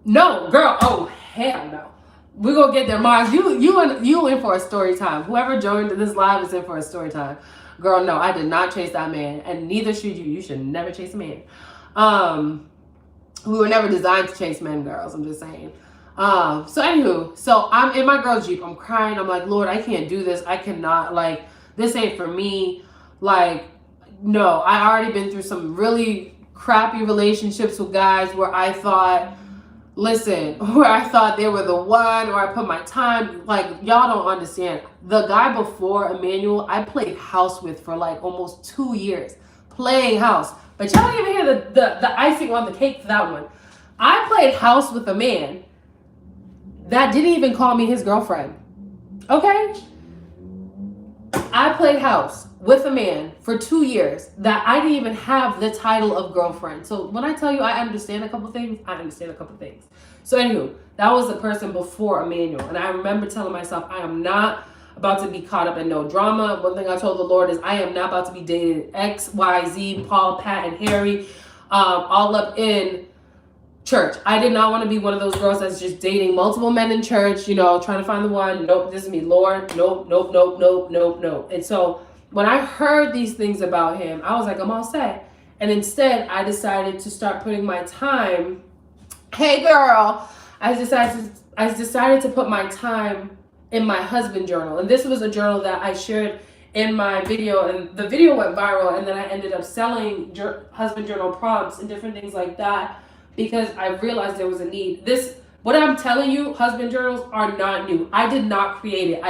no, girl. Oh, hell no. We're going to get there. Mars, you in for a story time. Whoever joined this live is in for a story time. Girl, no, I did not chase that man. And neither should you. You should never chase a man. We were never designed to chase men, girls. I'm just saying. So anywho, so I'm in my girl Jeep. I'm crying. I'm like, Lord, I can't do this. I cannot. Like, this ain't for me. Like, no, I already been through some really crappy relationships with guys where I thought, listen, where I thought they were the one, or I put my time, like, y'all don't understand. The guy before Emmanuel, I played house with for like almost 2 years, playing house. But y'all didn't even hear the icing on the cake for that one. I played house with a man that didn't even call me his girlfriend. Okay? I played house with a man for 2 years that I didn't even have the title of girlfriend. So when I tell you I understand a couple things, I understand a couple things. So anywho, that was the person before Emmanuel. And I remember telling myself, I am not about to be caught up in no drama. One thing I told the Lord is I am not about to be dating X, Y, Z, Paul, Pat, and Harry, all up in church. I did not want to be one of those girls that's just dating multiple men in church, you know, trying to find the one. Nope, this is me, Lord. Nope, nope, nope, nope, nope, nope. And so when I heard these things about him, I was like, I'm all set. And instead, I decided to start putting my time. Hey, girl, I decided to put my time in my husband journal. And this was a journal that I shared in my video, and the video went viral. And then I ended up selling husband journal prompts and different things like that, because I realized there was a need. What I'm telling you, husband journals are not new. I did not create it.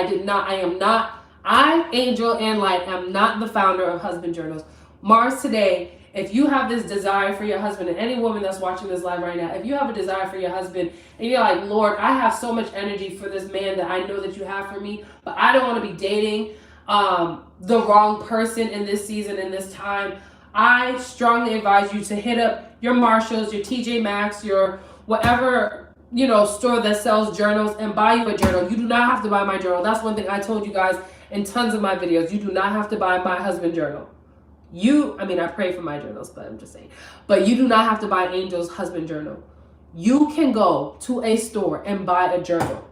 I, Angel and Light, am not the founder of husband journals. Mars today, if you have this desire for your husband, and any woman that's watching this live right now, if you have a desire for your husband, and you're like, Lord, I have so much energy for this man that I know that you have for me, but I don't want to be dating the wrong person in this season, in this time, I strongly advise you to hit up your Marshalls, your TJ Maxx, your whatever, you know, store that sells journals, and buy you a journal. You do not have to buy my journal. That's one thing I told you guys in tons of my videos. You do not have to buy my husband journal. I pray for my journals, but I'm just saying. But you do not have to buy Angel's husband journal. You can go to a store and buy a journal.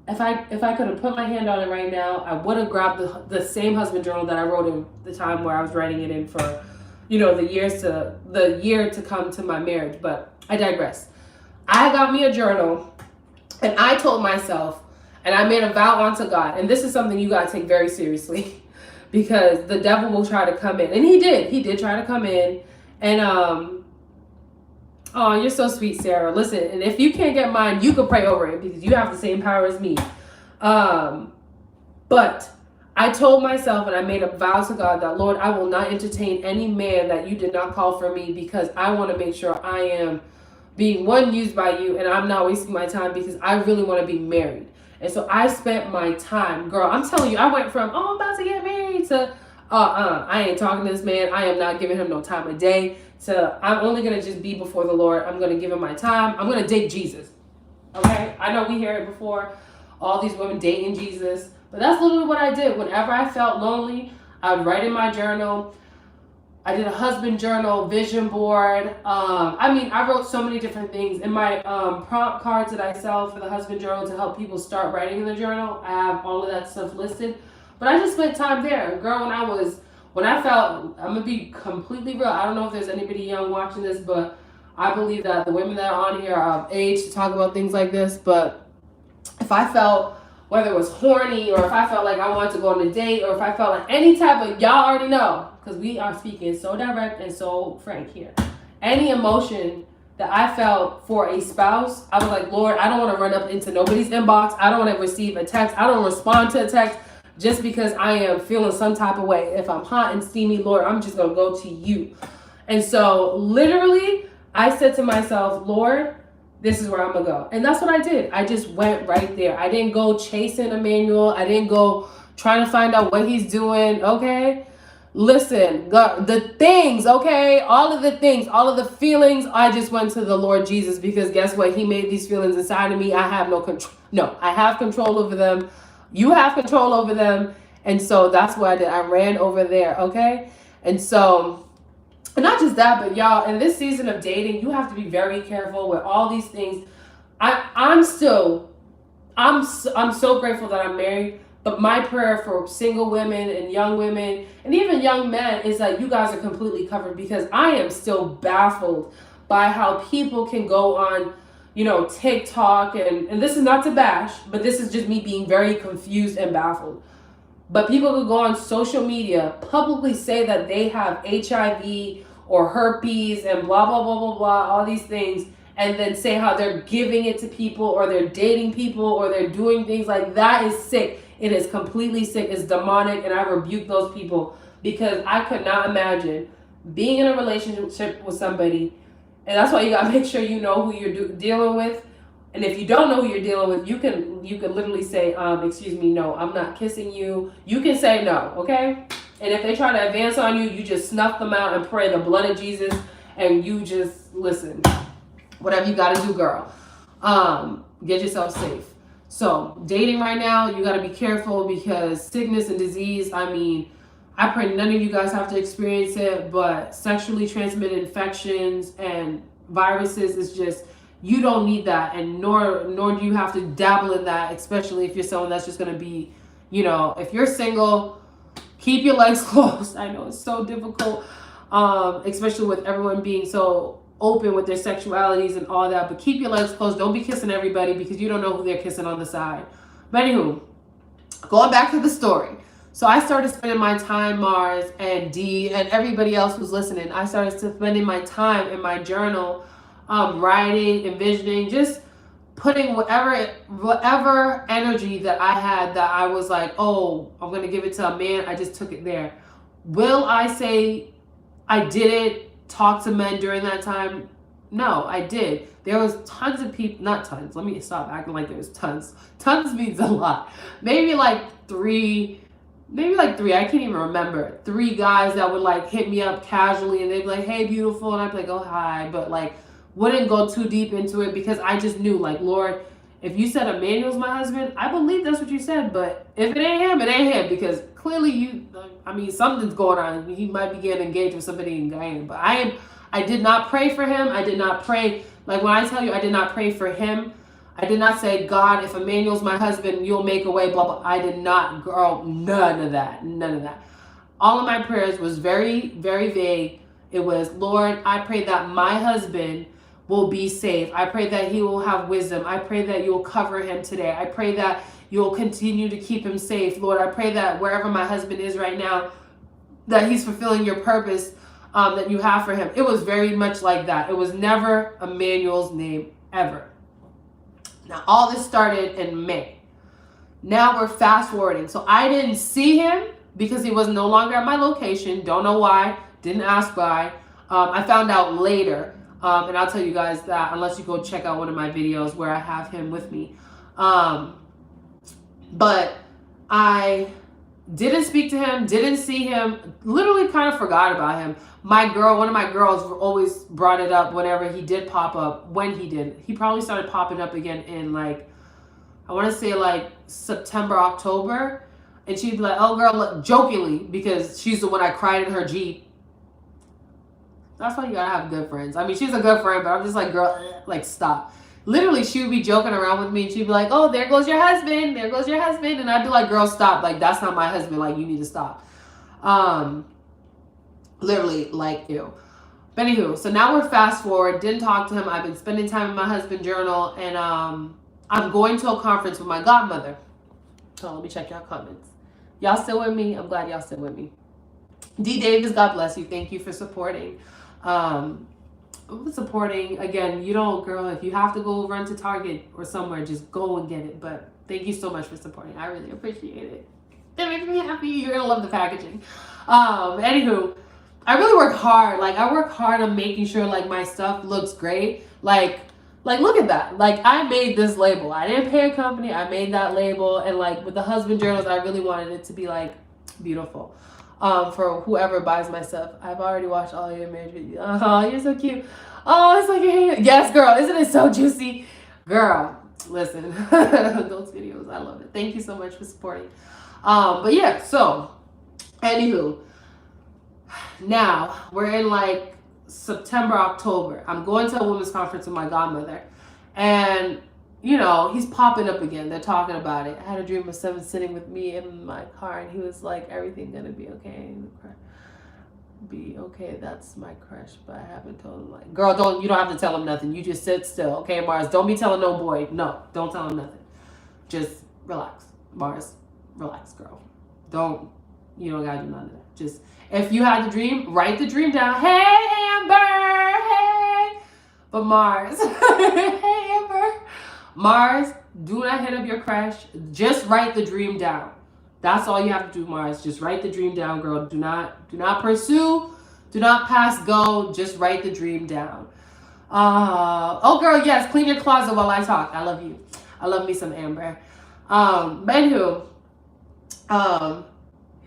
If I could have put my hand on it right now, I would have grabbed the same husband journal that I wrote in the time where I was writing it in for, you know, the year to come to my marriage. But I digress. I got me a journal, and I told myself, and I made a vow unto God, and this is something you gotta take very seriously, because the devil will try to come in, and he did try to come in, and oh, you're so sweet, Sarah. Listen, and if you can't get mine, you can pray over it, because you have the same power as me. But I told myself, and I made a vow to God that, Lord, I will not entertain any man that you did not call for me, because I want to make sure I am being used by you, and I'm not wasting my time, because I really want to be married. And so I spent my time, girl, I'm telling you, I went from, I'm about to get married, to, I ain't talking to this man. I am not giving him no time of day. So I'm only going to just be before the Lord. I'm going to give him my time. I'm going to date Jesus. Okay? I know we hear it before. All these women dating Jesus. But that's literally what I did. Whenever I felt lonely, I would write in my journal. I did a husband journal, vision board. I wrote so many different things. In my prompt cards that I sell for the husband journal to help people start writing in the journal, I have all of that stuff listed. But I just spent time there. Girl, when I felt, I'm going to be completely real. I don't know if there's anybody young watching this, but I believe that the women that are on here are of age to talk about things like this. But if I felt, whether it was horny, or if I felt like I wanted to go on a date, or if I felt like any type of, y'all already know, because we are speaking so direct and so frank here. Any emotion that I felt for a spouse, I was like, Lord, I don't want to run up into nobody's inbox. I don't want to receive a text. I don't respond to a text just because I am feeling some type of way. If I'm hot and steamy, Lord, I'm just going to go to you. And so literally, I said to myself, Lord, this is where I'm going to go. And that's what I did. I just went right there. I didn't go chasing Emmanuel. I didn't go trying to find out what he's doing. Okay. Listen, the things, okay, all of the things, all of the feelings, I just went to the Lord Jesus, because guess what? He made these feelings inside of me. I have no control. No, I have control over them. You have control over them. And so that's what I did. I ran over there, okay? And so, and not just that, but y'all, in this season of dating, you have to be very careful with all these things. I'm so grateful that I'm married, But my prayer for single women and young women and even young men is that you guys are completely covered, because I am still baffled by how people can go on, TikTok, and this is not to bash, but this is just me being very confused and baffled. But people could go on social media, publicly say that they have HIV or herpes and blah, blah, blah, blah, blah, all these things, and then say how they're giving it to people or they're dating people or they're doing things like that. Is sick. It is completely sick. It's demonic, and I rebuke those people, because I could not imagine being in a relationship with somebody. And that's why you gotta make sure you know who you're dealing with. And if you don't know who you're dealing with, you can literally say, excuse me, no, I'm not kissing you. You can say no, okay? And if they try to advance on you, you just snuff them out and pray the blood of Jesus, and you just listen. Whatever you gotta do, girl. Get yourself safe. So dating right now, you gotta be careful, because sickness and disease, I pray none of you guys have to experience it, but sexually transmitted infections and viruses is just, you don't need that, and nor do you have to dabble in that, especially if you're someone that's just going to be, if you're single, keep your legs closed. I know it's so difficult, especially with everyone being so open with their sexualities and all that, but keep your legs closed. Don't be kissing everybody, because you don't know who they're kissing on the side. But anywho, going back to the story. So I started spending my time, Mars and Dee and everybody else who's listening, I started spending my time in my journal, writing, envisioning, just putting whatever energy that I had, that I was like, oh, I'm going to give it to a man. I just took it there. Will I say I didn't talk to men during that time? No, I did. There was tons of people, not tons. Let me stop acting like there was tons. Tons means a lot. Maybe like three, I can't even remember. 3 guys that would like hit me up casually, and they'd be like, hey, beautiful. And I'd be like, oh, hi. But like, wouldn't go too deep into it, because I just knew, like, Lord, if you said Emmanuel's my husband, I believe that's what you said. But if it ain't him, it ain't him, because clearly something's going on. He might be getting engaged with somebody in Guyana. But I did not pray for him. I did not pray. Like, when I tell you I did not pray for him, I did not say, God, if Emmanuel's my husband, you'll make a way, blah, blah. I did not, girl, none of that. All of my prayers was very, very vague. It was, Lord, I pray that my husband will be safe. I pray that he will have wisdom. I pray that you'll cover him today. I pray that you'll continue to keep him safe. Lord, I pray that wherever my husband is right now, that he's fulfilling your purpose that you have for him. It was very much like that. It was never Emmanuel's name, ever. Now, all this started in May. Now we're fast forwarding. So I didn't see him because he was no longer at my location. Don't know why. Didn't ask why. I found out later. And I'll tell you guys that, unless you go check out one of my videos where I have him with me. But I didn't speak to him, didn't see him, literally kind of forgot about him. One of my girls always brought it up whenever he did pop up, when he did. He probably started popping up again in like, I want to say like September, October. And she'd be like, oh girl, look, jokingly, because she's the one I cried in her Jeep. That's why you gotta have good friends. She's a good friend, but I'm just like, girl, like, stop. Literally, she would be joking around with me, and she'd be like, oh, there goes your husband. There goes your husband. And I'd be like, girl, stop. Like, that's not my husband. Like, you need to stop. Literally, like, ew. But anywho, so now we're fast forward. Didn't talk to him. I've been spending time in my husband journal, and I'm going to a conference with my godmother. So let me check y'all comments. Y'all still with me? I'm glad y'all still with me. D. Davis, God bless you. Thank you for supporting. Supporting, again, you don't, girl, if you have to go run to Target or somewhere, just go and get it. But thank you so much for supporting. I really appreciate it. That makes me happy. You're gonna love the packaging. Anywho, I really work hard. Like, I work hard on making sure like my stuff looks great. Like look at that. Like, I made this label. I didn't pay a company. I made that label. And like with the husband journals, I really wanted it to be like beautiful. For whoever buys my stuff. I've already watched all your images. Oh, you're so cute. Oh, it's like your hair. Yes, girl. Isn't it so juicy? Girl, listen. Those videos, I love it. Thank you so much for supporting. But yeah, so, anywho. Now, we're in like September, October. I'm going to a women's conference with my godmother. And you know, he's popping up again. They're talking about it. I had a dream of Seven sitting with me in my car, and he was like, everything gonna be okay. Be okay, that's my crush, but I haven't told him. Like, girl, you don't have to tell him nothing. You just sit still, okay, Mars? Don't be telling no boy. No, don't tell him nothing. Just relax, Mars. Relax, girl. You don't gotta do none of that. Just, if you had the dream, write the dream down. Hey, Amber, hey. But Mars, hey, Amber. Mars, do not hit up your crush. Just write the dream down. That's all you have to do, Mars. Just write the dream down, girl. Do not pursue. Do not pass go. Just write the dream down. Oh, girl, yes. Clean your closet while I talk. I love you. I love me some Amber. But anywho,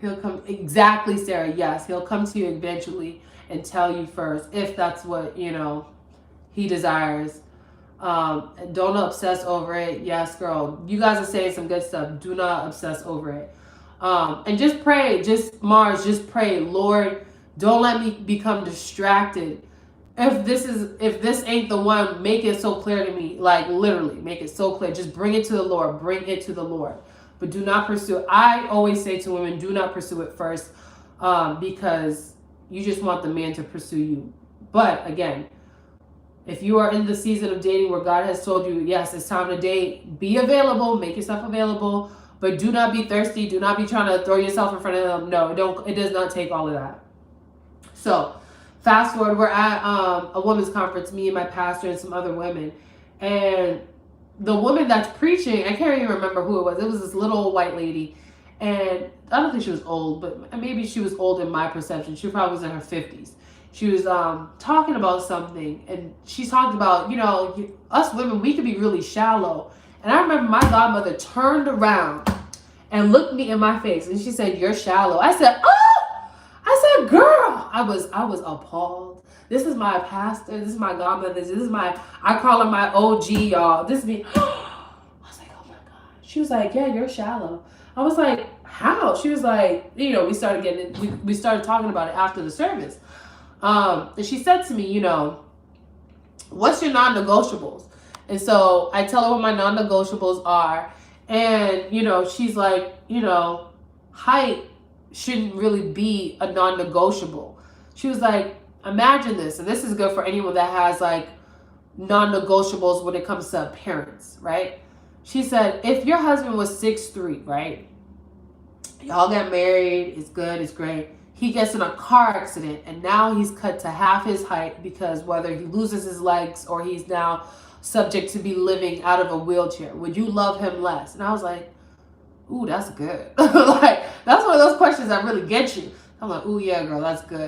he'll come. Exactly, Sarah. Yes, he'll come to you eventually and tell you first if that's what, you know, he desires. Don't obsess over it. Yes, girl. You guys are saying some good stuff. Do not obsess over it. And just pray. Just Mars, just pray. Lord, don't let me become distracted. If this ain't the one, make it so clear to me. Like, literally, make it so clear. Just bring it to the Lord. Bring it to the Lord. But do not pursue. I always say to women, do not pursue it first, because you just want the man to pursue you. But again, if you are in the season of dating where God has told you, yes, it's time to date, be available, make yourself available, but do not be thirsty. Do not be trying to throw yourself in front of them. No, it does not take all of that. So fast forward, we're at a women's conference, me and my pastor and some other women. And the woman that's preaching, I can't even remember who it was. It was this little old white lady. And I don't think she was old, but maybe she was old in my perception. She probably was in her 50s. She was talking about something, and she talked about, you know, us women, we could be really shallow. And I remember my godmother turned around and looked me in my face, and she said, "You're shallow." I said, "Oh!" I said, "Girl!" I was appalled. This is my pastor. This is my godmother. This is I call her my OG, y'all. This is me. I was like, oh my God. She was like, "Yeah, you're shallow." I was like, "How?" She was like, you know, we started talking about it after the service. And she said to me, you know, "What's your non-negotiables?" And so I tell her what my non-negotiables are. And, you know, she's like, you know, height shouldn't really be a non-negotiable. She was like, imagine this. And this is good for anyone that has like non-negotiables when it comes to appearance, right? She said, if your husband was 6'3", right? Y'all get married. It's good. It's great. He gets in a car accident and now he's cut to half his height because whether he loses his legs or he's now subject to be living out of a wheelchair. Would you love him less? And I was like, ooh, that's good. Like, that's one of those questions that really get you. I'm like, ooh, yeah, girl, that's good.